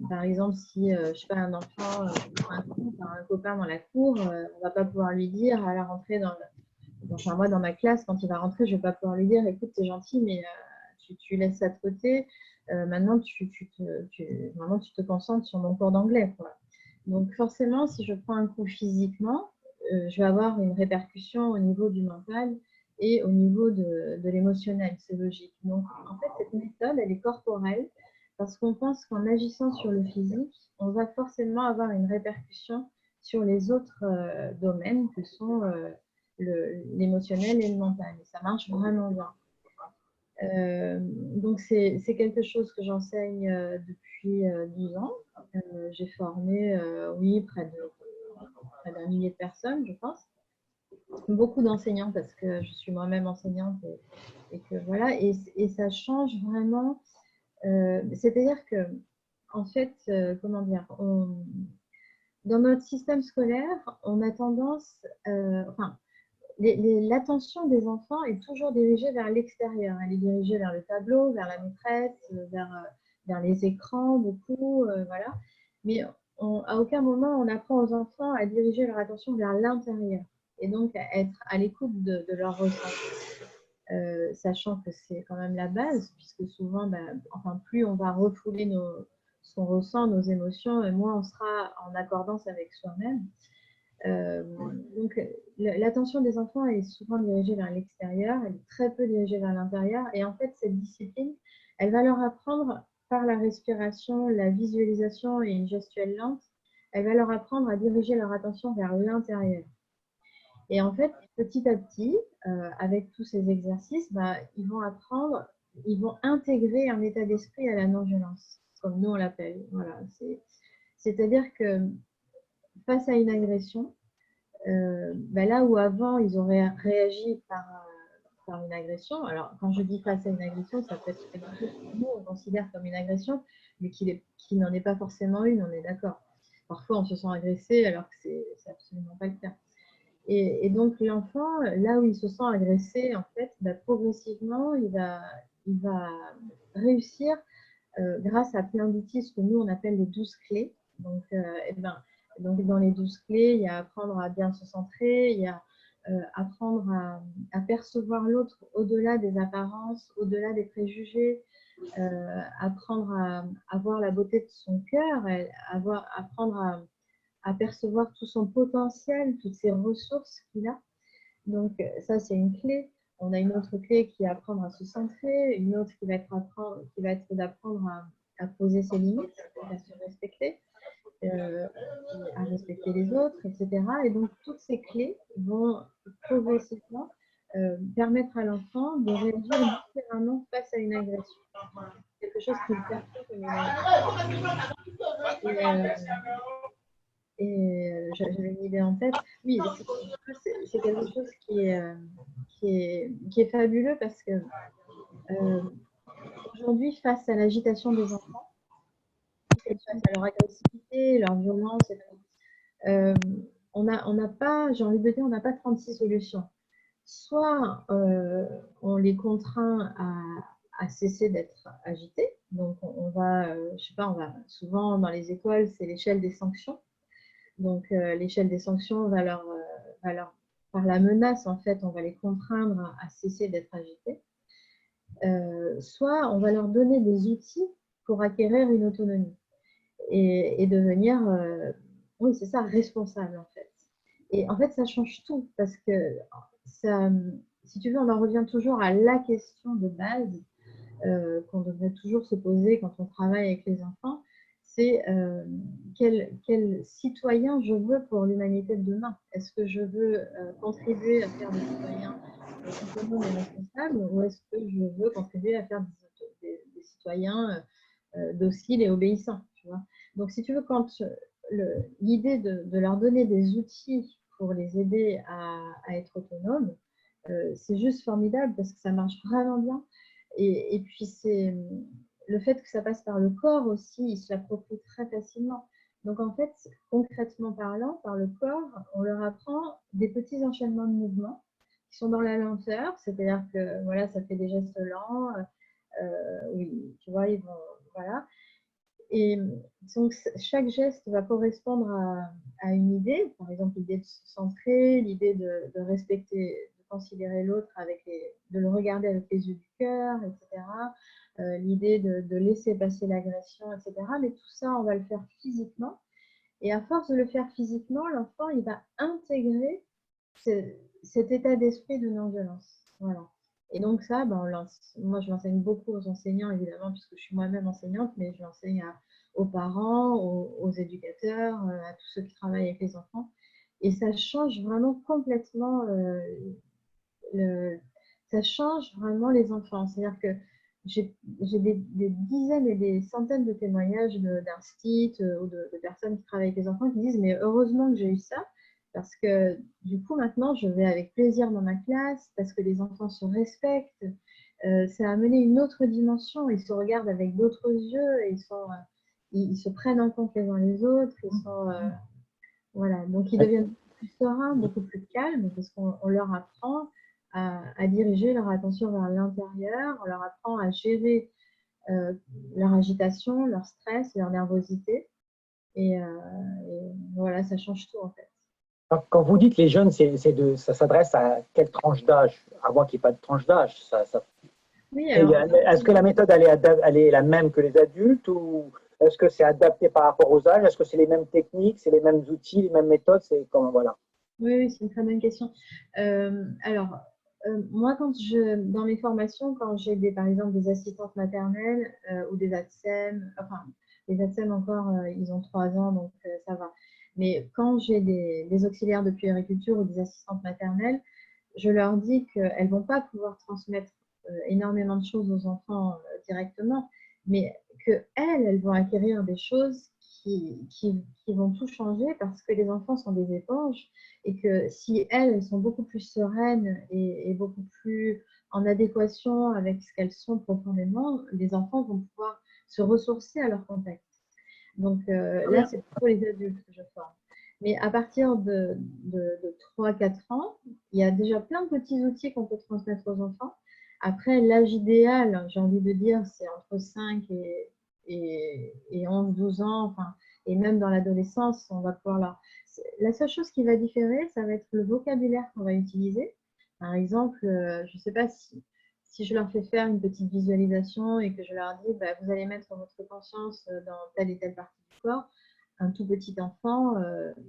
Par exemple, si je sais pas, un enfant prend un coup par un copain dans la cour, on va pas pouvoir lui dire à la rentrée enfin moi dans ma classe, quand il va rentrer, je vais pas pouvoir lui dire écoute, t'es gentil, mais tu laisses ça de côté. Maintenant, vraiment, tu te concentres sur mon cours d'anglais, quoi. Donc forcément, si je prends un coup physiquement, je vais avoir une répercussion au niveau du mental et au niveau de l'émotionnel, c'est logique. Donc en fait, cette méthode, elle est corporelle parce qu'on pense qu'en agissant sur le physique, on va forcément avoir une répercussion sur les autres domaines que sont l'émotionnel et le mental. Et ça marche vraiment bien. Donc c'est quelque chose que j'enseigne depuis 12 ans. J'ai formé, oui, près d'un millier de personnes, je pense. Beaucoup d'enseignants parce que je suis moi-même enseignante et que voilà. Et ça change vraiment. C'est-à-dire que, en fait, comment dire, dans notre système scolaire, on a tendance, enfin, l'attention des enfants est toujours dirigée vers l'extérieur. Elle est dirigée vers le tableau, vers la maîtresse, vers les écrans, beaucoup, voilà. Mais à aucun moment, on apprend aux enfants à diriger leur attention vers l'intérieur et donc à être à l'écoute de leur ressenti. Sachant que c'est quand même la base, puisque souvent, enfin, plus on va refouler ce qu'on ressent, nos émotions, et moins on sera en accordance avec soi-même. Donc, l'attention des enfants est souvent dirigée vers l'extérieur, elle est très peu dirigée vers l'intérieur. Et en fait, cette discipline, elle va leur apprendre par la respiration, la visualisation et une gestuelle lente, elle va leur apprendre à diriger leur attention vers l'intérieur. Et en fait, petit à petit, avec tous ces exercices, ils vont apprendre, ils vont intégrer un état d'esprit à la non-violence, comme nous on l'appelle. Voilà, c'est-à-dire que face à une agression, là où avant ils auraient réagi par une agression, alors quand je dis face à une agression, ça peut être quelque chose que nous on considère comme une agression, mais qui n'en est pas forcément une, on est d'accord. Parfois on se sent agressé alors que c'est absolument pas le cas. Et donc l'enfant, là où il se sent agressé, en fait, progressivement, il va réussir grâce à plein d'outils, ce que nous on appelle les 12 clés. Donc, donc dans les 12 clés, il y a apprendre à bien se centrer, il y a apprendre à percevoir l'autre au-delà des apparences, au-delà des préjugés, apprendre à voir la beauté de son cœur, apprendre à percevoir tout son potentiel, toutes ses ressources qu'il a. Donc ça, c'est une clé. On a une autre clé qui est apprendre à se centrer, une autre qui va être d'apprendre à poser ses limites, à se respecter, à respecter les autres, etc. Et donc, toutes ces clés vont progressivement permettre à l'enfant de réagir différemment face à une agression. Quelque chose qui est perçu comme une agression. Et j'avais une idée en tête. Oui, c'est quelque chose qui est fabuleux parce que aujourd'hui, face à l'agitation des enfants, face à leur agressivité, leur violence, et tout, on n'a pas, j'ai envie de dire, on n'a pas 36 solutions. Soit on les contraint à cesser d'être agités. Donc on va, je sais pas, souvent dans les écoles, c'est l'échelle des sanctions. Donc, l'échelle des sanctions va leur, par la menace, en fait, on va les contraindre à cesser d'être agités. Soit on va leur donner des outils pour acquérir une autonomie et devenir, oui, c'est ça, responsable, en fait. Et en fait, ça change tout parce que, ça, si tu veux, on en revient toujours à la question de base qu'on devrait toujours se poser quand on travaille avec les enfants. C'est quel citoyen je veux pour l'humanité de demain. Est-ce que je veux contribuer à faire des citoyens autonomes et responsables, ou est-ce que je veux contribuer à faire des citoyens dociles et obéissants, tu vois. Donc, si tu veux, quand l'idée de leur donner des outils pour les aider à être autonomes, c'est juste formidable parce que ça marche vraiment bien. Et puis, c'est le fait que ça passe par le corps aussi, ils se l'approprient très facilement. Donc, en fait, concrètement parlant, par le corps, on leur apprend des petits enchaînements de mouvements qui sont dans la lenteur, c'est-à-dire que voilà, ça fait des gestes lents, oui, tu vois, ils vont, voilà. Et donc, chaque geste va correspondre à une idée, par exemple l'idée de se centrer, l'idée de respecter, de considérer l'autre, de le regarder avec les yeux du cœur, etc. L'idée de laisser passer l'agression, etc. Mais tout ça, on va le faire physiquement. Et à force de le faire physiquement, l'enfant, il va intégrer cet état d'esprit de non-violence. Voilà. Et donc ça, moi je l'enseigne beaucoup aux enseignants, évidemment, puisque je suis moi-même enseignante, mais je l'enseigne aux parents, aux éducateurs, à tous ceux qui travaillent avec les enfants. Et ça change vraiment complètement, ça change vraiment les enfants. C'est-à-dire que j'ai des dizaines et des centaines de témoignages d'instit ou de personnes qui travaillent avec les enfants qui disent « mais heureusement que j'ai eu ça ». Parce que du coup, maintenant, je vais avec plaisir dans ma classe, parce que les enfants se respectent. Ça a amené une autre dimension. Ils se regardent avec d'autres yeux, et ils se prennent en compte les uns les autres. Voilà. Donc, ils deviennent plus sereins, beaucoup plus calmes, parce qu'on leur apprend à diriger leur attention vers l'intérieur. On leur apprend à gérer leur agitation, leur stress, leur nervosité. Et voilà, ça change tout, en fait. Quand vous dites les jeunes, ça s'adresse à quelle tranche d'âge? À moins qu'il n'y ait pas de tranche d'âge. Oui, est-ce que la méthode elle est la même que les adultes, ou Est-ce que c'est adapté par rapport aux âges? Est-ce que c'est les mêmes techniques, c'est les mêmes outils, les mêmes méthodes? C'est comment, voilà. Oui, oui, c'est une très bonne question. Alors, moi, dans mes formations, quand j'ai par exemple des assistantes maternelles ou des ATSEM, enfin, les ATSEM encore, ils ont 3 ans, donc ça va. Mais quand j'ai des auxiliaires de puériculture ou des assistantes maternelles, je leur dis qu'elles ne vont pas pouvoir transmettre énormément de choses aux enfants directement, mais qu'elles vont acquérir des choses qui vont tout changer parce que les enfants sont des éponges et que si elles sont beaucoup plus sereines et beaucoup plus en adéquation avec ce qu'elles sont profondément, les enfants vont pouvoir se ressourcer à leur contact. Donc là, c'est pour les adultes que je forme. Mais à partir de 3-4 ans, il y a déjà plein de petits outils qu'on peut transmettre aux enfants. Après, l'âge idéal, j'ai envie de dire, c'est entre 5 et 11-12 ans, enfin, et même dans l'adolescence, on va pouvoir leur... La seule chose qui va différer, ça va être le vocabulaire qu'on va utiliser. Par exemple, je ne sais pas si je leur fais faire une petite visualisation et que je leur dis, bah, vous allez mettre votre conscience dans telle et telle partie du corps, un tout petit enfant,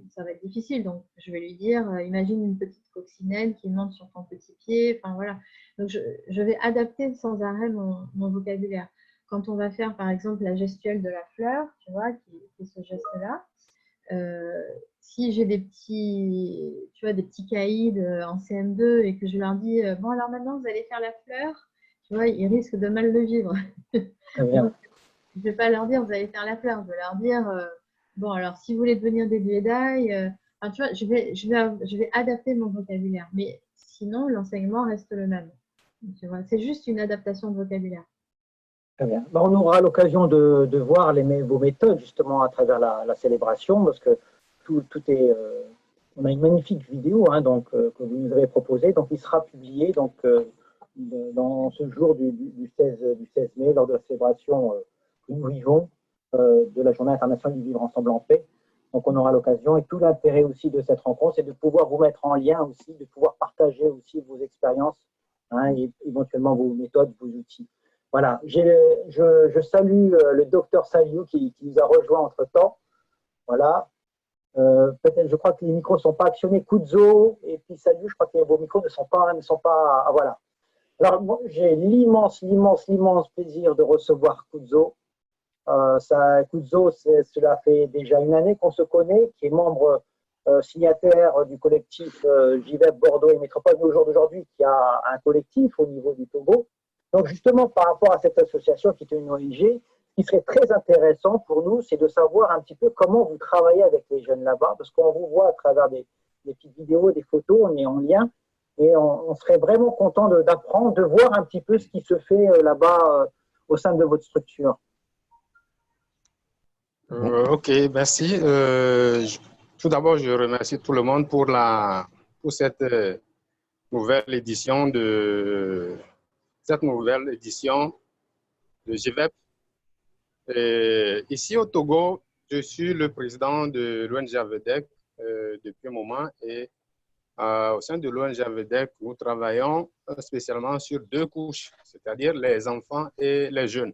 ça va être difficile. Donc, je vais lui dire, imagine une petite coccinelle qui monte sur ton petit pied. Enfin, voilà. Donc, je vais adapter sans arrêt mon vocabulaire. Quand on va faire, par exemple, la gestuelle de la fleur, tu vois, qui est ce geste-là, si j'ai des petits caïds en CM2 et que je leur dis, bon, alors maintenant, vous allez faire la fleur, tu vois, ils risquent de mal le vivre. Donc, je ne vais pas leur dire, vous allez faire la fleur. Je vais leur dire, bon, alors, si vous voulez devenir des Jedi, enfin, tu vois, je vais adapter mon vocabulaire. Mais sinon, l'enseignement reste le même. Tu vois, c'est juste une adaptation de vocabulaire. Très bien. Ben, on aura l'occasion de voir vos méthodes justement à travers la célébration, parce que tout est. On a une magnifique vidéo hein, donc, que vous nous avez proposée, donc il sera publié donc, dans ce jour du 16 mai, lors de la célébration que nous vivons de la Journée internationale du vivre ensemble en paix. Donc on aura l'occasion, et tout l'intérêt aussi de cette rencontre, c'est de pouvoir vous mettre en lien aussi, de pouvoir partager aussi vos expériences hein, et éventuellement vos méthodes, vos outils. Voilà, je salue le docteur Saliou qui nous a rejoint entre-temps. Voilà. Peut-être, je crois que les micros ne sont pas actionnés. Kudzo et puis Saliou, je crois que vos micros ne sont pas. Ah, voilà. Alors, j'ai l'immense plaisir de recevoir Kudzo. Kudzo, cela fait déjà une année qu'on se connaît, qui est membre signataire du collectif JVEP Bordeaux et Métropole, mais au jour d'aujourd'hui, qui a un collectif au niveau du Togo. Donc, justement, par rapport à cette association qui est une ONG, ce qui serait très intéressant pour nous, c'est de savoir un petit peu comment vous travaillez avec les jeunes là-bas, parce qu'on vous voit à travers des petites vidéos, des photos, on est en lien, et on serait vraiment content d'apprendre, de voir un petit peu ce qui se fait là-bas au sein de votre structure. Ok, merci. Tout d'abord, je remercie tout le monde pour cette nouvelle édition de GVEP. Ici au Togo, je suis le président de l'ONG AVEDEC depuis un moment et au sein de l'ONG AVEDEC, nous travaillons spécialement sur 2 couches, c'est-à-dire les enfants et les jeunes.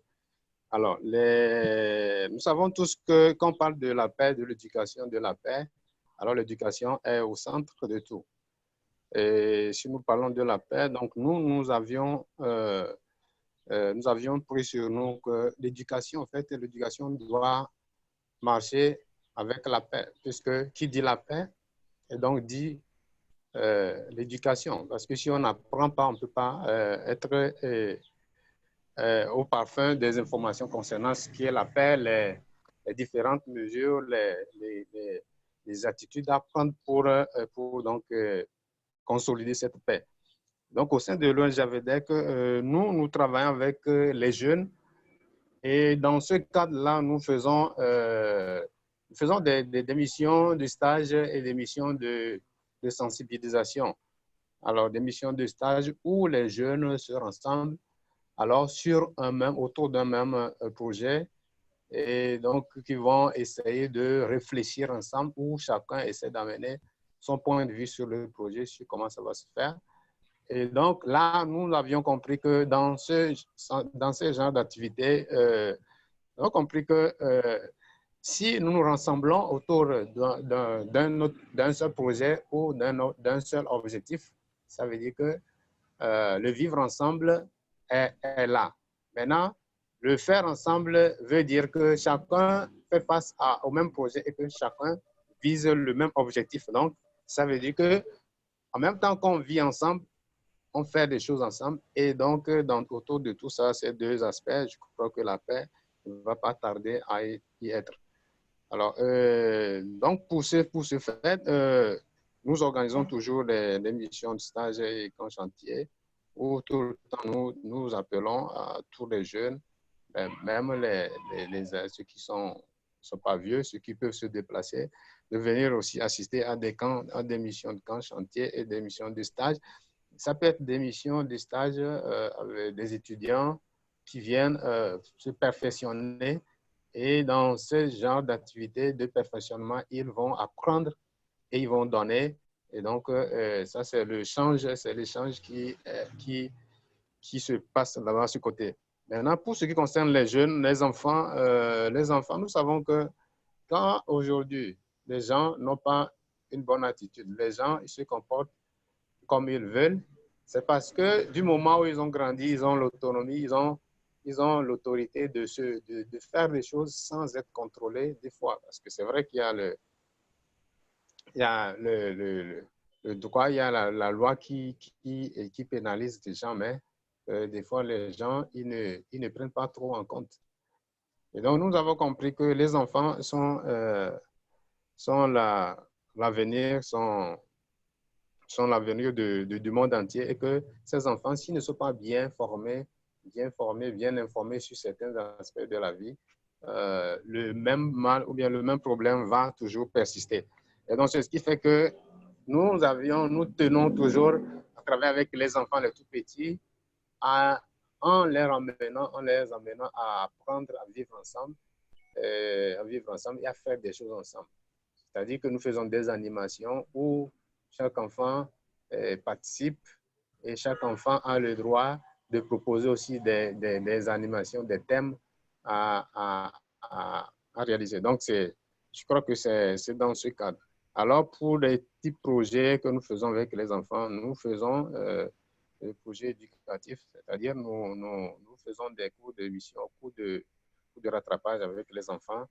Alors, nous savons tous que quand on parle de la paix, de l'éducation, de la paix, alors l'éducation est au centre de tout. Et si nous parlons de la paix, donc nous avions pris sur nous que l'éducation, en fait, l'éducation doit marcher avec la paix, puisque qui dit la paix, et donc dit l'éducation. Parce que si on n'apprend pas, on ne peut pas être au parfum des informations concernant ce qui est la paix, les différentes mesures, les attitudes à prendre pour donc, consolider cette paix. Donc, au sein de l'ONG AVEDEC, nous travaillons avec les jeunes et dans ce cadre-là, nous faisons des missions de stage et des missions de sensibilisation. Alors, des missions de stage où les jeunes se rassemblent alors autour d'un même projet et donc qui vont essayer de réfléchir ensemble où chacun essaie d'amener son point de vue sur le projet, sur comment ça va se faire. Et donc là, nous avions compris que dans ce genre d'activité, Nous avons compris que si nous nous rassemblons autour d'un seul projet ou d'un seul objectif, ça veut dire que le vivre ensemble est là. Maintenant, le faire ensemble veut dire que chacun fait face au même projet et que chacun vise le même objectif. Donc, ça veut dire que en même temps qu'on vit ensemble, on fait des choses ensemble. Et donc, autour de tout ça, ces deux aspects, je crois que la paix ne va pas tarder à y être. Alors, donc, pour ce fait, nous organisons toujours des missions de stage et camps chantier où tout le temps nous appelons à tous les jeunes, même ceux qui sont pas vieux, ceux qui peuvent se déplacer, de venir aussi assister à des camps, à des missions de camps chantier et des missions de stage. Ça peut être des missions de stage avec des étudiants qui viennent se perfectionner. Et dans ce genre d'activité de perfectionnement, ils vont apprendre et ils vont donner. Et donc, ça, c'est l'échange qui se passe là-bas, à ce côté. Maintenant, pour ce qui concerne les jeunes, les enfants, nous savons que quand aujourd'hui, les gens n'ont pas une bonne attitude, les gens ils se comportent comme ils veulent, c'est parce que du moment où ils ont grandi, ils ont l'autonomie, ils ont l'autorité de faire les choses sans être contrôlés des fois. Parce que c'est vrai qu'il y a le droit, il y a la loi qui pénalise les gens, mais des fois, les gens, ils ne prennent pas trop en compte. Et donc, nous avons compris que les enfants sont l'avenir, sont l'avenir du monde entier et que ces enfants, s'ils ne sont pas bien formés, bien informés sur certains aspects de la vie, le même mal ou bien le même problème va toujours persister. Et donc, c'est ce qui fait que nous tenons toujours à travailler avec les enfants les tout petits en les amenant à apprendre à vivre ensemble et à faire des choses ensemble. C'est-à-dire que nous faisons des animations où chaque enfant participe et chaque enfant a le droit de proposer aussi des animations, des thèmes à réaliser. Donc, je crois que c'est dans ce cadre. Alors, pour les petits projets que nous faisons avec les enfants, nous faisons des projets éducatifs, c'est-à-dire nous faisons des cours de mission, cours de rattrapage avec les enfants,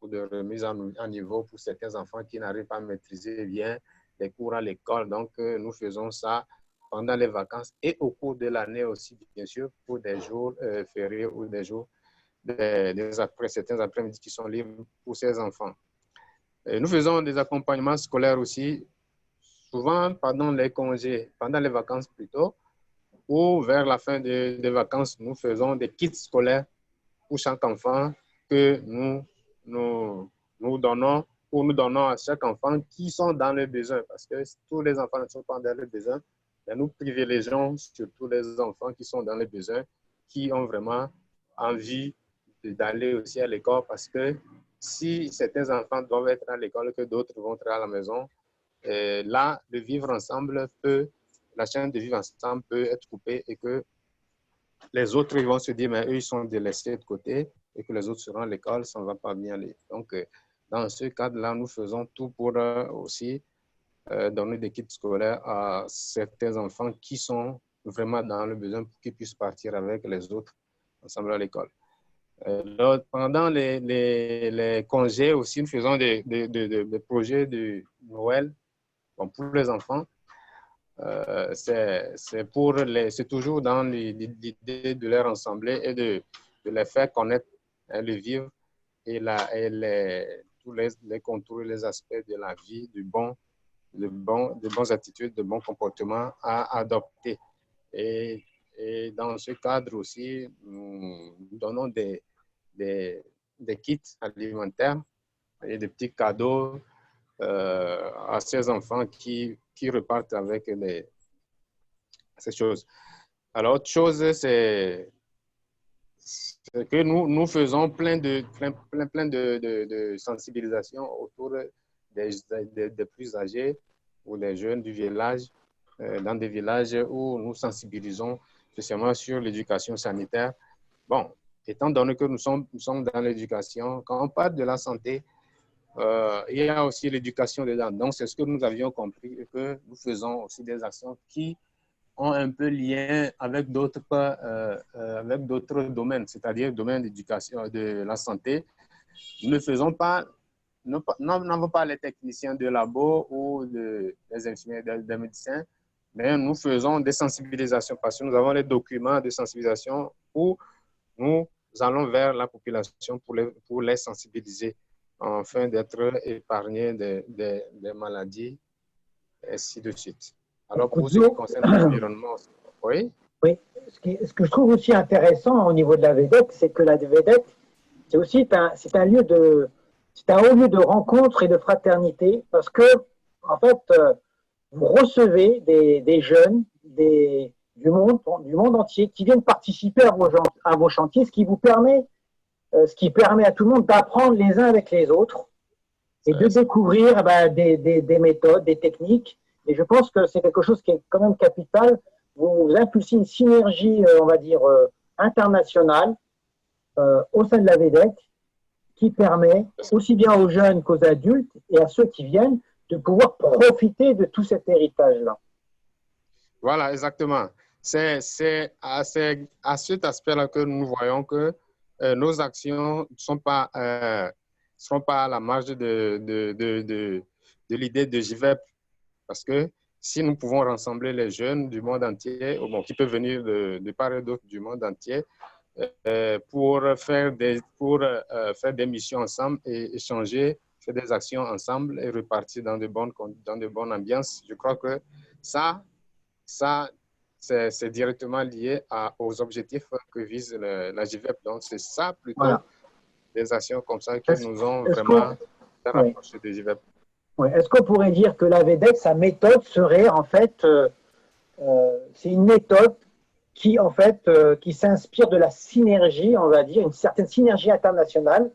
de remise à niveau pour certains enfants qui n'arrivent pas à maîtriser bien les cours à l'école. Donc, nous faisons ça pendant les vacances et au cours de l'année aussi, bien sûr, pour des jours fériés ou des jours, certains après-midi qui sont libres pour ces enfants. Et nous faisons des accompagnements scolaires aussi, souvent pendant les congés, pendant les vacances plutôt, ou vers la fin des vacances, nous faisons des kits scolaires pour chaque enfant que nous donnons à chaque enfant qui sont dans le besoin, parce que tous les enfants ne sont pas dans le besoin, mais nous privilégions surtout les enfants qui sont dans le besoin, qui ont vraiment envie d'aller aussi à l'école, parce que si certains enfants doivent être à l'école, que d'autres vont être à la maison, là, le vivre ensemble la chaîne de vivre ensemble peut être coupée et que les autres ils vont se dire, mais eux, ils sont délaissés de côté et que les autres seront à l'école, ça ne va pas bien aller. Donc, dans ce cadre-là, nous faisons tout pour aussi donner des kits scolaires à certains enfants qui sont vraiment dans le besoin pour qu'ils puissent partir avec les autres ensemble à l'école. Pendant les congés aussi, nous faisons des projets de Noël pour les enfants. C'est toujours dans l'idée de les rassembler et de les faire connaître, le vivre et tous les contours et les aspects de la vie, de bonnes attitudes, de bons comportements à adopter. Et dans ce cadre aussi, nous donnons des kits alimentaires et des petits cadeaux à ces enfants qui repartent avec ces choses. Alors, autre chose, c'est que nous faisons plein de sensibilisation autour des plus âgés ou des jeunes du village, dans des villages où nous sensibilisons spécialement sur l'éducation sanitaire. Bon, étant donné que nous sommes dans l'éducation, quand on parle de la santé, il y a aussi l'éducation dedans. Donc, c'est ce que nous avions compris et que nous faisons aussi des actions qui ont un peu lien avec d'autres domaines, c'est-à-dire le domaine d'éducation, de la santé. Nous ne faisons pas, nous n'avons pas les techniciens de labo ou des infirmiers, des médecins, mais nous faisons des sensibilisations parce que nous avons les documents de sensibilisation où nous allons vers la population pour les sensibiliser afin d'être épargnés des maladies, et ainsi de suite. Alors, pour ce qui concerne l'environnement, oui. Oui, ce que je trouve aussi intéressant au niveau de la VEDEC, c'est que la VEDEC, c'est aussi c'est un haut lieu de rencontre et de fraternité parce que, en fait, vous recevez des jeunes du monde entier qui viennent participer à vos chantiers, ce qui permet à tout le monde d'apprendre les uns avec les autres et de découvrir des méthodes, des techniques. Et je pense que c'est quelque chose qui est quand même capital. Vous impulsez une synergie, on va dire, internationale au sein de la VEDEC qui permet aussi bien aux jeunes qu'aux adultes et à ceux qui viennent de pouvoir profiter de tout cet héritage-là. Voilà, exactement. C'est à cet aspect-là que nous voyons que nos actions ne seront pas à la marge de l'idée de JVEP. Parce que si nous pouvons rassembler les jeunes du monde entier, qui peuvent venir de part et d'autre du monde entier, pour faire des missions ensemble et échanger, faire des actions ensemble et repartir dans de bonnes ambiances, je crois que ça c'est directement lié aux objectifs que vise la JVEP. Donc, c'est ça plutôt, voilà, des actions comme ça qui nous ont vraiment fait rapprocher de JVEP. Oui. Est-ce qu'on pourrait dire que la VEDEC, sa méthode serait en fait, c'est une méthode qui en fait, qui s'inspire de la synergie, on va dire, une certaine synergie internationale.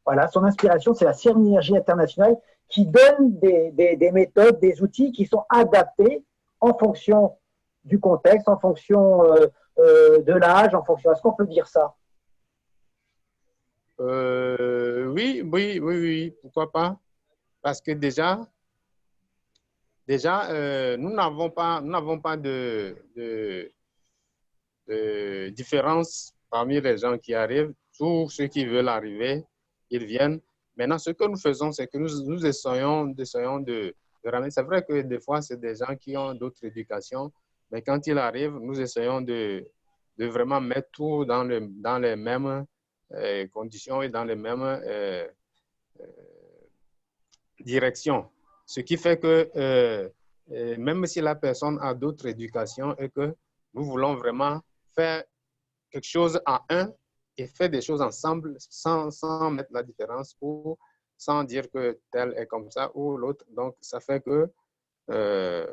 Voilà, son inspiration, c'est la synergie internationale qui donne des méthodes, des outils qui sont adaptés en fonction du contexte, en fonction de l'âge, en fonction. Est-ce qu'on peut dire ça? Oui, pourquoi pas? Parce que déjà nous n'avons pas de différence parmi les gens qui arrivent. Tous ceux qui veulent arriver, ils viennent. Maintenant, ce que nous faisons, c'est que nous essayons de ramener. C'est vrai que des fois, c'est des gens qui ont d'autres éducations, mais quand ils arrivent, nous essayons de vraiment mettre tout dans les mêmes conditions et dans les mêmes directions. Ce qui fait que même si la personne a d'autres éducations et que nous voulons vraiment faire quelque chose à un et faire des choses ensemble sans mettre la différence ou sans dire que tel est comme ça ou l'autre. Donc, ça fait que,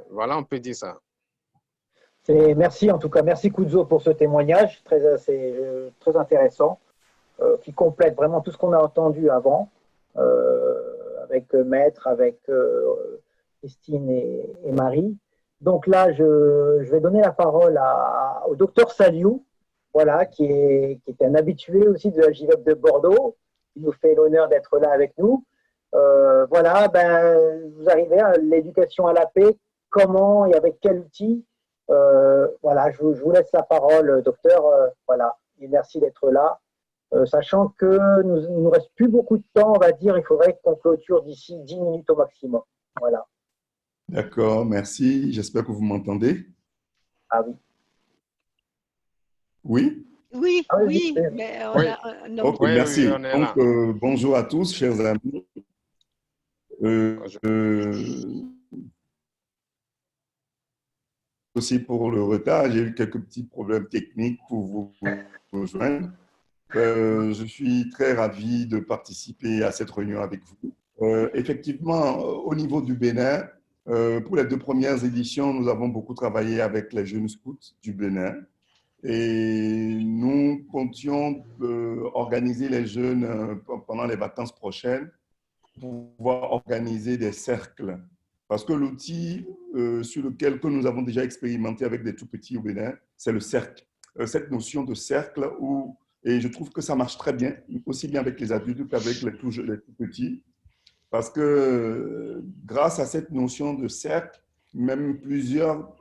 voilà, on peut dire ça. Merci en tout cas, merci Kudzo pour ce témoignage très intéressant qui complète vraiment tout ce qu'on a entendu avant avec Maître, avec Christine et Marie. Donc là, je vais donner la parole au docteur Saliou, voilà, qui est un habitué aussi de la JVEP de Bordeaux, qui nous fait l'honneur d'être là avec nous. Voilà, vous arrivez à l'éducation à la paix, comment et avec quel outil. Voilà, je vous laisse la parole, docteur. Voilà, et merci d'être là. Sachant que il nous reste plus beaucoup de temps, on va dire, il faudrait qu'on clôture d'ici 10 minutes au maximum. Voilà. D'accord, merci. J'espère que vous m'entendez. Ah oui. Oui, oui. Mais Ok, merci. Donc, bonjour à tous, chers amis. Aussi pour le retard, j'ai eu quelques petits problèmes techniques pour vous rejoindre. Je suis très ravi de participer à cette réunion avec vous. Effectivement, au niveau du Bénin, pour les 2 premières éditions, nous avons beaucoup travaillé avec les jeunes scouts du Bénin et nous comptions organiser les jeunes pendant les vacances prochaines pour pouvoir organiser des cercles. Parce que l'outil sur lequel que nous avons déjà expérimenté avec des tout petits au Bénin, c'est le cercle. Cette notion de cercle où Et je trouve que ça marche très bien, aussi bien avec les adultes qu'avec les tout petits. Parce que grâce à cette notion de cercle, même plusieurs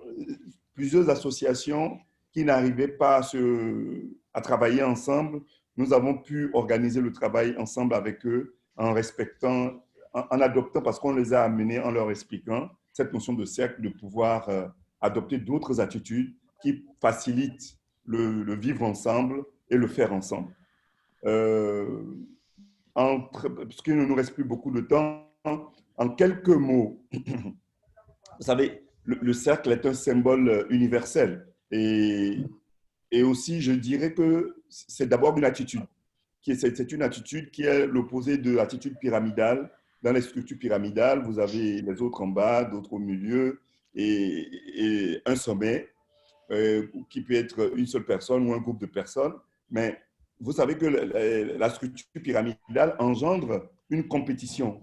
associations qui n'arrivaient pas à travailler ensemble, nous avons pu organiser le travail ensemble avec eux en respectant, en adoptant, parce qu'on les a amenés en leur expliquant cette notion de cercle, de pouvoir adopter d'autres attitudes qui facilitent le vivre ensemble et le faire ensemble. Puisqu'il ne nous reste plus beaucoup de temps, en quelques mots, vous savez, le cercle est un symbole universel. Et aussi, je dirais que c'est d'abord une attitude. C'est une attitude qui est l'opposé de l'attitude pyramidale. Dans les structures pyramidales, vous avez les autres en bas, d'autres au milieu et un sommet qui peut être une seule personne ou un groupe de personnes. Mais vous savez que la structure pyramidale engendre une compétition.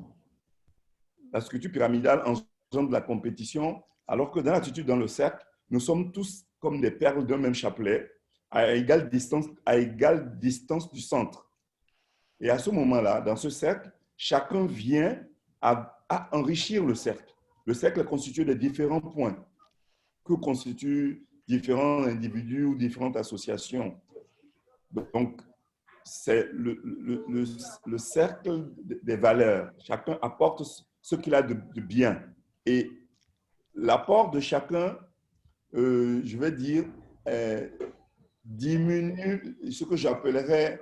La structure pyramidale engendre la compétition, alors que dans l'attitude dans le cercle, nous sommes tous comme des perles d'un même chapelet, à égale distance du centre. Et à ce moment-là, dans ce cercle, chacun vient à enrichir le cercle. Le cercle est constitué de différents points que constituent différents individus ou différentes associations. Donc, c'est le cercle des valeurs. Chacun apporte ce qu'il a de bien. Et l'apport de chacun, je vais dire, diminue ce que j'appellerais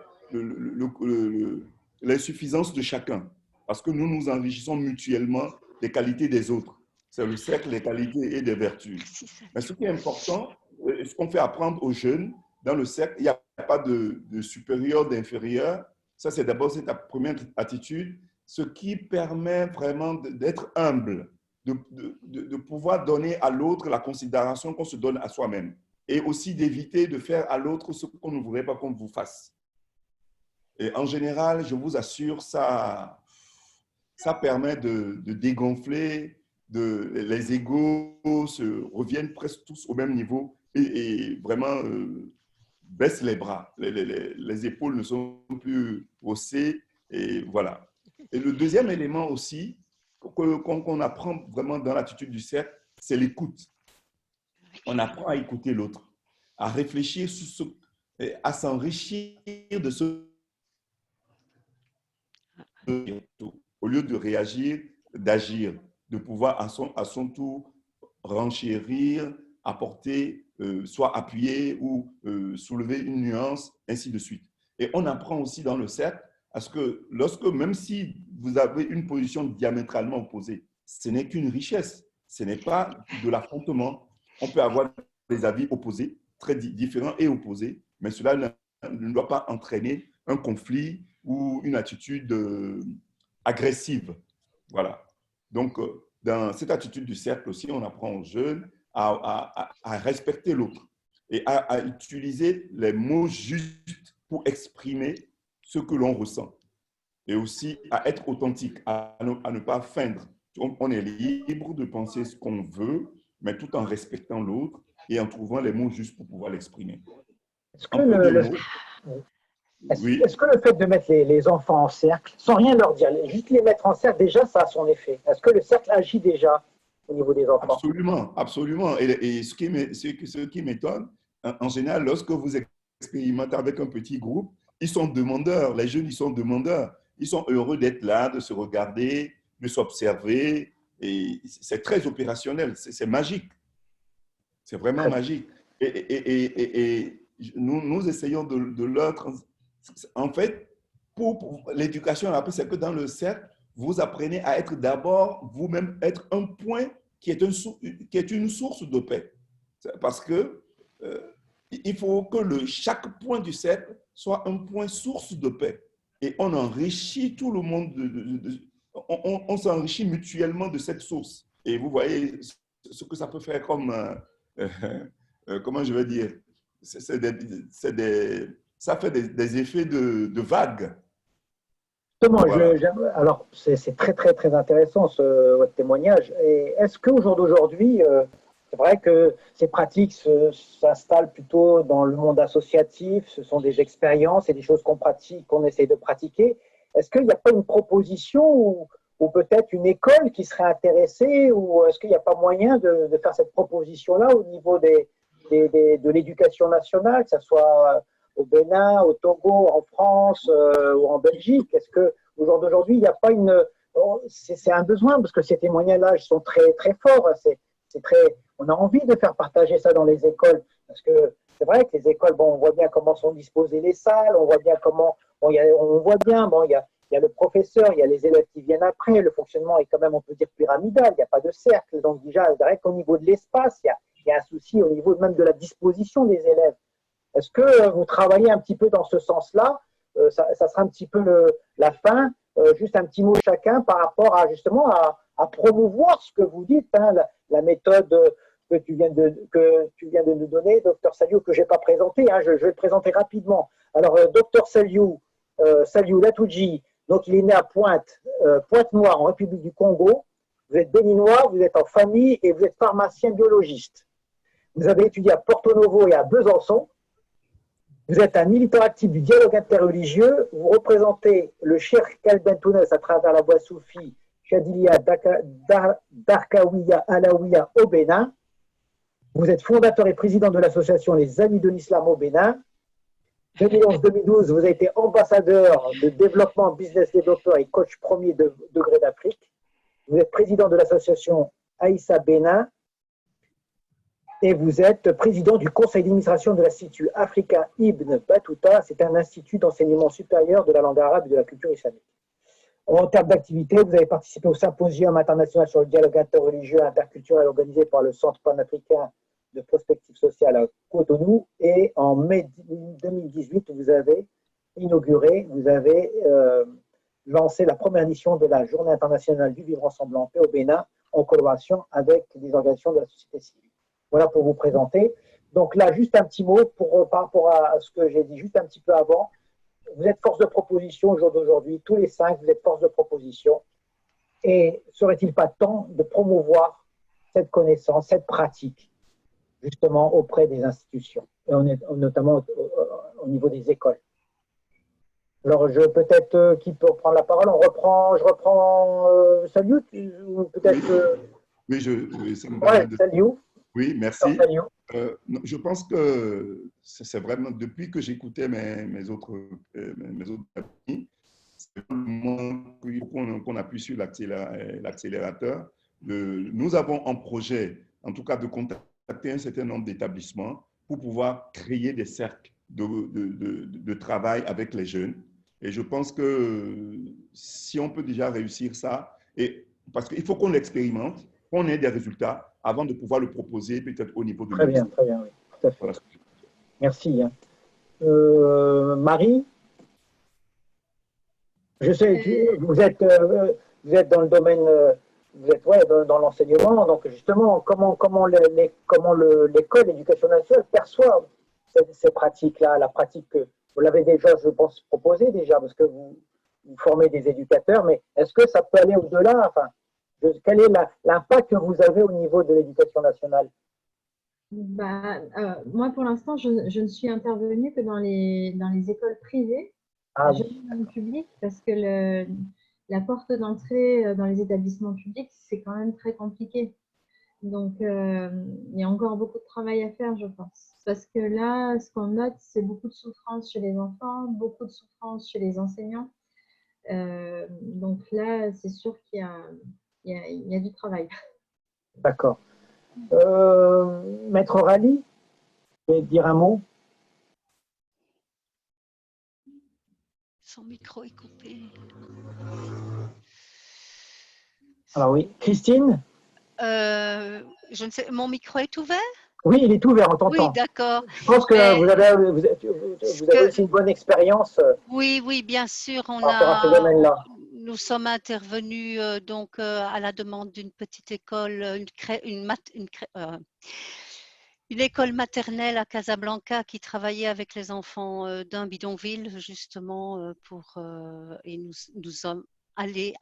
l'insuffisance de chacun. Parce que nous nous enrichissons mutuellement des qualités des autres. C'est le cercle des qualités et des vertus. Mais ce qui est important, ce qu'on fait apprendre aux jeunes, dans le cercle, il n'y a pas de supérieur, d'inférieur. Ça, c'est d'abord cette première attitude, ce qui permet vraiment d'être humble, de pouvoir donner à l'autre la considération qu'on se donne à soi-même et aussi d'éviter de faire à l'autre ce qu'on ne voudrait pas qu'on vous fasse. Et en général, je vous assure, ça permet de dégonfler, les égos reviennent presque tous au même niveau et vraiment baissent les bras. Les épaules ne sont plus haussées et voilà. Et le deuxième élément aussi qu'on apprend vraiment dans l'attitude du cercle, c'est l'écoute. On apprend à écouter l'autre, à réfléchir à s'enrichir de ce au lieu de réagir, d'agir, de pouvoir à son tour renchérir, apporter, soit appuyer ou soulever une nuance, ainsi de suite. Et on apprend aussi dans le cercle à ce que même si vous avez une position diamétralement opposée, ce n'est qu'une richesse, ce n'est pas de l'affrontement. On peut avoir des avis opposés, très différents et opposés, mais cela ne doit pas entraîner un conflit ou une attitude agressive. Voilà. Donc, dans cette attitude du cercle aussi, on apprend aux jeunes à respecter l'autre et à utiliser les mots justes pour exprimer ce que l'on ressent. Et aussi à être authentique, à ne pas feindre. On est libre de penser ce qu'on veut, mais tout en respectant l'autre et en trouvant les mots justes pour pouvoir l'exprimer. Est-ce que le fait de mettre les enfants en cercle, sans rien leur dire, juste les mettre en cercle, déjà, ça a son effet? Est-ce que le cercle agit déjà au niveau des enfants? Absolument, absolument. Et ce qui m'étonne, en général, lorsque vous expérimentez avec un petit groupe, ils sont demandeurs, les jeunes, ils sont demandeurs. Ils sont heureux d'être là, de se regarder, de s'observer. Et c'est très opérationnel, c'est magique. C'est vraiment magique. Et nous essayons de leur... En fait, pour l'éducation, c'est que dans le cercle, vous apprenez à être d'abord vous-même, être un point qui est une source de paix. Parce que il faut que chaque point du cercle soit un point source de paix. Et on enrichit tout le monde, on s'enrichit mutuellement de cette source. Et vous voyez ce que ça peut faire comme, comment je vais dire, ça fait des effets de vagues. Voilà. Alors, c'est très, très, très intéressant votre témoignage. Et est-ce qu'au jour d'aujourd'hui, C'est vrai que ces pratiques s'installent plutôt dans le monde associatif, ce sont des expériences et des choses qu'on pratique, qu'on essaie de pratiquer. Est-ce qu'il n'y a pas une proposition ou peut-être une école qui serait intéressée, ou est-ce qu'il n'y a pas moyen de faire cette proposition-là au niveau de l'éducation nationale, que ce soit au Bénin, au Togo, en France ou en Belgique? Est-ce qu'au jour d'aujourd'hui, il n'y a pas une… C'est un besoin, parce que ces témoignages sont très, très forts. C'est très, on a envie de faire partager ça dans les écoles, parce que c'est vrai que les écoles, bon, on voit bien comment sont disposées les salles, on voit bien comment, bon, on voit bien, bon, il y a le professeur, il y a les élèves qui viennent après, le fonctionnement est quand même, on peut dire, pyramidal, il n'y a pas de cercle, donc déjà, c'est vrai qu'au niveau de l'espace, il y a un souci au niveau même de la disposition des élèves. Est-ce que vous travaillez un petit peu dans ce sens-là? Ça sera un petit peu la fin, juste un petit mot chacun par rapport à justement à promouvoir ce que vous dites, hein, la méthode que tu viens de nous donner, docteur Saliou, que je n'ai pas présenté, hein, je vais le présenter rapidement. Alors, docteur Saliou Latouji, donc il est né à Pointe-Noire, en République du Congo. Vous êtes béninois, vous êtes en famille et vous êtes pharmacien biologiste. Vous avez étudié à Porto Novo et à Besançon. Vous êtes un militant actif du dialogue interreligieux. Vous représentez le Cheikh Kalbentounès à travers la voie soufie Chadilia Darkawiya Alawiya au Bénin. Vous êtes fondateur et président de l'association Les Amis de l'Islam au Bénin. 2011-2012, vous avez été ambassadeur de développement, business développeur et coach premier degré d'Afrique. Vous êtes président de l'association Aïssa Bénin. Et vous êtes président du conseil d'administration de l'Institut Africain Ibn Battuta. C'est un institut d'enseignement supérieur de la langue arabe et de la culture islamique. En termes d'activité, vous avez participé au symposium international sur le dialogue interreligieux et interculturel organisé par le Centre panafricain de prospective sociale à Cotonou. Et en mai 2018, vous avez lancé la première édition de la Journée internationale du vivre ensemble en paix au Bénin, en collaboration avec des organisations de la société civile. Voilà pour vous présenter. Donc là, juste un petit mot par rapport à ce que j'ai dit juste un petit peu avant. Vous êtes force de proposition au jour d'aujourd'hui, tous les 5, vous êtes force de proposition. Et serait-il pas temps de promouvoir cette connaissance, cette pratique, justement auprès des institutions, et notamment au niveau des écoles? Alors, peut-être qui peut prendre la parole? Je reprends Saliou, ou peut-être… Oui, ça me ouais, Saliou. Oui, merci. Je pense que c'est vraiment, depuis que j'écoutais mes autres amis, c'est le moment qu'on appuie sur l'accélérateur. Nous avons un projet, en tout cas, de contacter un certain nombre d'établissements pour pouvoir créer des cercles de travail avec les jeunes. Et je pense que si on peut déjà réussir ça, parce qu'il faut qu'on l'expérimente, qu'on ait des résultats avant de pouvoir le proposer peut-être au niveau de l'université. Très bien, oui, tout à fait. Voilà. Merci. Marie, je sais, vous êtes dans le domaine, vous êtes dans l'enseignement, donc justement, comment l'école, l'éducation nationale perçoit ces pratiques-là, la pratique que vous l'avez déjà, je pense, proposée déjà, parce que vous formez des éducateurs, mais est-ce que ça peut aller au-delà? Enfin, quel est l'impact que vous avez au niveau de l'éducation nationale? Moi, pour l'instant, je ne suis intervenue que dans les écoles privées, jamais dans le public, parce que la porte d'entrée dans les établissements publics, c'est quand même très compliqué. Donc, il y a encore beaucoup de travail à faire, je pense. Parce que là, ce qu'on note, c'est beaucoup de souffrance chez les enfants, beaucoup de souffrance chez les enseignants. Donc là, c'est sûr qu'il y a du travail. D'accord. Maître Rally, vous pouvez dire un mot? Son micro est coupé. Alors oui, Christine? Je ne sais, mon micro est ouvert? Oui, il est ouvert, on t'entend. Oui, d'accord. Je pense que vous avez aussi une bonne expérience. Oui, bien sûr. Nous sommes intervenus à la demande d'une petite école, une école maternelle à Casablanca qui travaillait avec les enfants d'un bidonville justement et nous sommes allés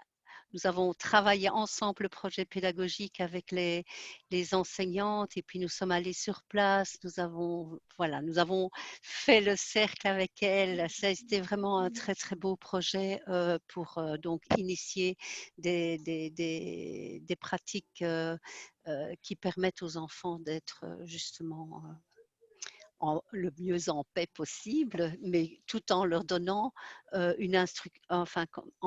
nous avons travaillé ensemble le projet pédagogique avec les enseignantes et puis nous sommes allés sur place. Nous avons fait le cercle avec elles. Ça a été vraiment un très très beau projet pour donc initier des pratiques qui permettent aux enfants d'être justement le mieux en paix possible, mais tout en leur donnant en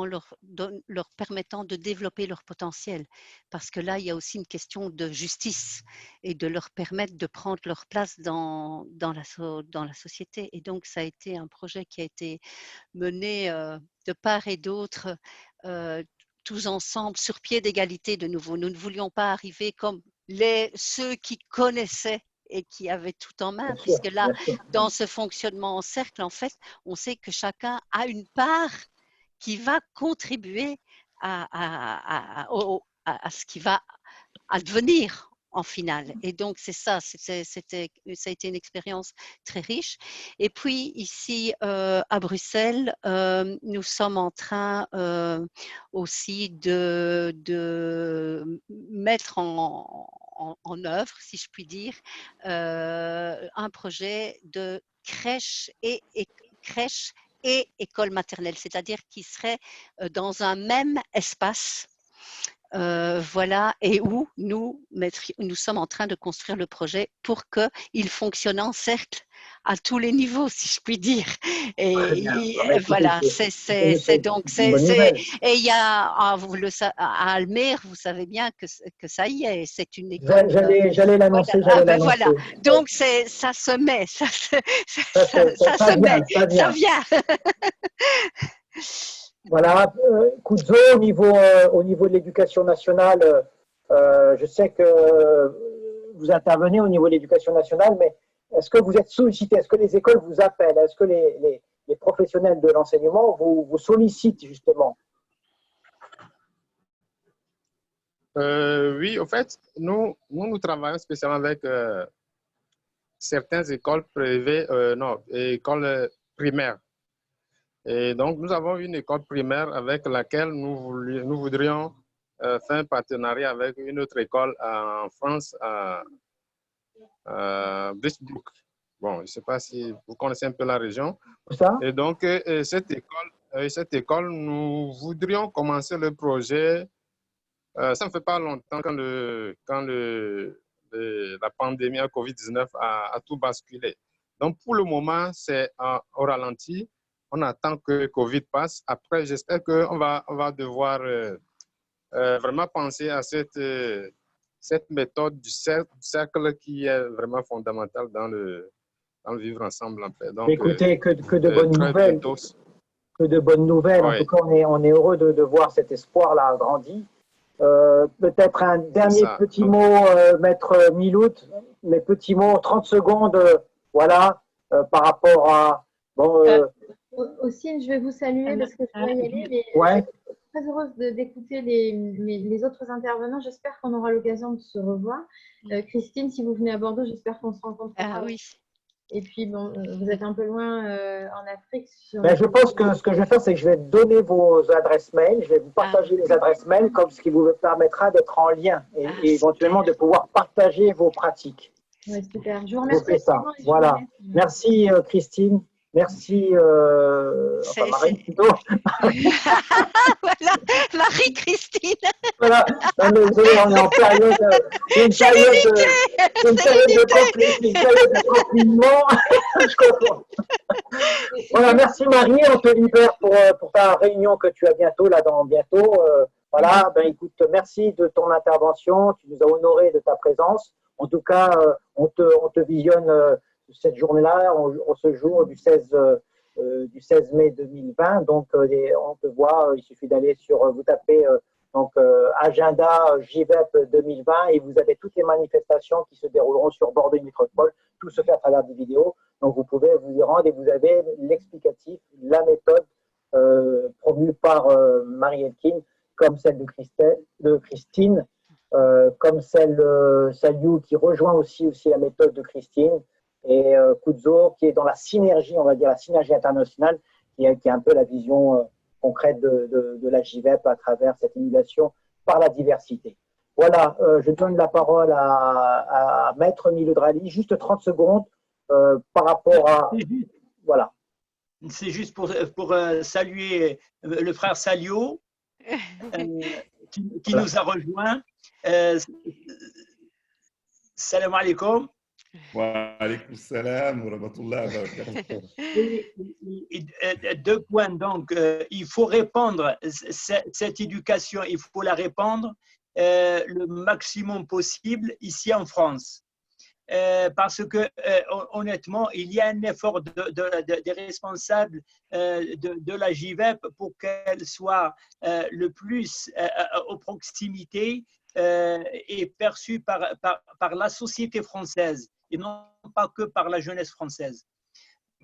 leur permettant de développer leur potentiel. Parce que là, il y a aussi une question de justice et de leur permettre de prendre leur place dans la société. Et donc, ça a été un projet qui a été mené de part et d'autre, tous ensemble, sur pied d'égalité de nouveau. Nous ne voulions pas arriver comme ceux qui connaissaient et qui avaient tout en main, puisque là, dans ce fonctionnement en cercle, en fait, on sait que chacun a une part qui va contribuer à ce qui va advenir en finale. Et donc, c'est ça, ça a été une expérience très riche. Et puis, ici, à Bruxelles, nous sommes en train aussi de mettre en œuvre, si je puis dire, un projet de crèche et école maternelle, c'est-à-dire qui serait dans un même espace. Voilà, et où nous sommes en train de construire le projet pour qu'il fonctionne en cercle à tous les niveaux, si je puis dire. Et voilà, et il y a à Almer, vous savez bien que ça y est, c'est une école. J'allais l'annoncer, voilà. Donc ça se met, ça vient. Voilà, Kudzo, au niveau de l'éducation nationale, je sais que vous intervenez au niveau de l'éducation nationale, mais est-ce que vous êtes sollicité? Est-ce que les écoles vous appellent? Est-ce que les professionnels de l'enseignement vous sollicitent justement? Oui, au fait, nous travaillons spécialement avec certaines écoles privées, écoles primaires. Et donc, nous avons une école primaire avec laquelle nous voudrions faire un partenariat avec une autre école en France, à Bristol. Bon, je ne sais pas si vous connaissez un peu la région. Ça? Et donc, cette école, nous voudrions commencer le projet. Ça ne fait pas longtemps quand la pandémie à COVID-19 a tout basculé. Donc, pour le moment, c'est au ralenti. On attend que Covid passe. Après, j'espère qu'on va devoir vraiment penser à cette méthode du cercle qui est vraiment fondamentale dans le vivre ensemble en paix. Donc, écoutez, que de bonnes nouvelles. Que de bonnes nouvelles. Oui. En tout cas, on est heureux de voir cet espoir-là grandir. Peut-être un dernier petit mot, Maître Milout, mes petits mots, 30 secondes, voilà, par rapport à... Aussi, je vais vous saluer parce que je dois y aller, mais ouais. je suis très heureuse d'écouter les autres intervenants. J'espère qu'on aura l'occasion de se revoir. Christine, si vous venez à Bordeaux, j'espère qu'on se rencontrera. Ah oui. Et puis, bon, vous êtes un peu loin en Afrique. Je pense que ce que je vais faire, c'est que je vais donner vos adresses mail. Je vais vous partager les adresses mail, comme ce qui vous permettra d'être en lien et éventuellement de pouvoir partager vos pratiques. Oui, super. Je vous remercie. Ça. Voilà. Merci, Christine. Merci, Marie plutôt. Voilà, Marie-Christine. Voilà, désolé, on est en période de confinement. Je comprends. Voilà, merci Marie, on te libère pour ta réunion que tu as bientôt, bientôt. Voilà, écoute, merci de ton intervention, tu nous as honoré de ta présence. En tout cas, on te visionne cette journée-là, ce jour du 16 mai 2020. Donc, on te voit, il suffit d'aller vous tapez agenda JVEP 2020 et vous avez toutes les manifestations qui se dérouleront sur Bordeaux Métropole. Tout se fait à travers des vidéos. Donc, vous pouvez vous y rendre et vous avez l'explicatif, la méthode promue par Marie-Elkine, comme celle de Christine, comme celle qui rejoint aussi la méthode de Christine, et Kudzo qui est dans la synergie, on va dire la synergie internationale, qui est un peu la vision concrète de la JVEP à travers cette émulation par la diversité. Voilà, je donne la parole à Maître Miloudrali, juste 30 secondes par rapport à… Voilà. C'est juste pour saluer le frère Salio qui nous a rejoints. Salam alaikum. Wa alaykoum salam wa rahmatullah wa barakatuh. Deux points, donc il faut répandre cette éducation, il faut la répandre le maximum possible ici en France. Parce que honnêtement, il y a un effort des responsables de la JVEP pour qu'elle soit le plus aux proximités et perçue par la société française et non pas que par la jeunesse française.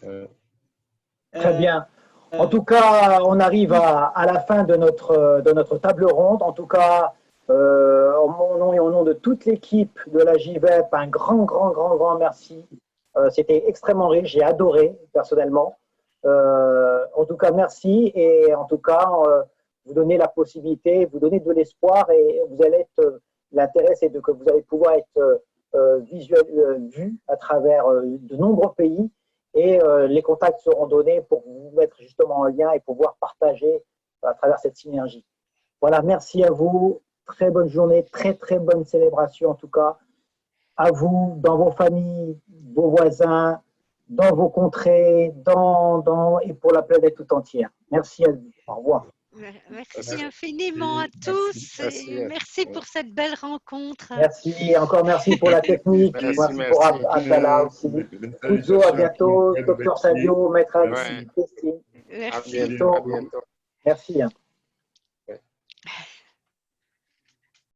Très bien. En tout cas, on arrive à la fin de notre table ronde. En tout cas, en mon nom et au nom de toute l'équipe de la JVEP, un grand merci. C'était extrêmement riche, j'ai adoré personnellement. En tout cas, merci et en tout cas, vous donnez la possibilité, vous donnez de l'espoir et vous allez être, l'intérêt c'est que vous allez pouvoir être vu à travers de nombreux pays et les contacts seront donnés pour vous mettre justement en lien et pouvoir partager à travers cette synergie. Voilà, merci à vous. Très bonne journée, très bonne célébration en tout cas. À vous, dans vos familles, vos voisins, dans vos contrées, et pour la planète tout entière. Merci à vous. Au revoir. Merci infiniment à tous. Merci pour cette belle rencontre. Merci, encore merci pour la technique. Merci pour Atala aussi. Ouzo, à bientôt. Docteur Sadio, Maître Alexis, Christine. Merci. À bientôt. Merci.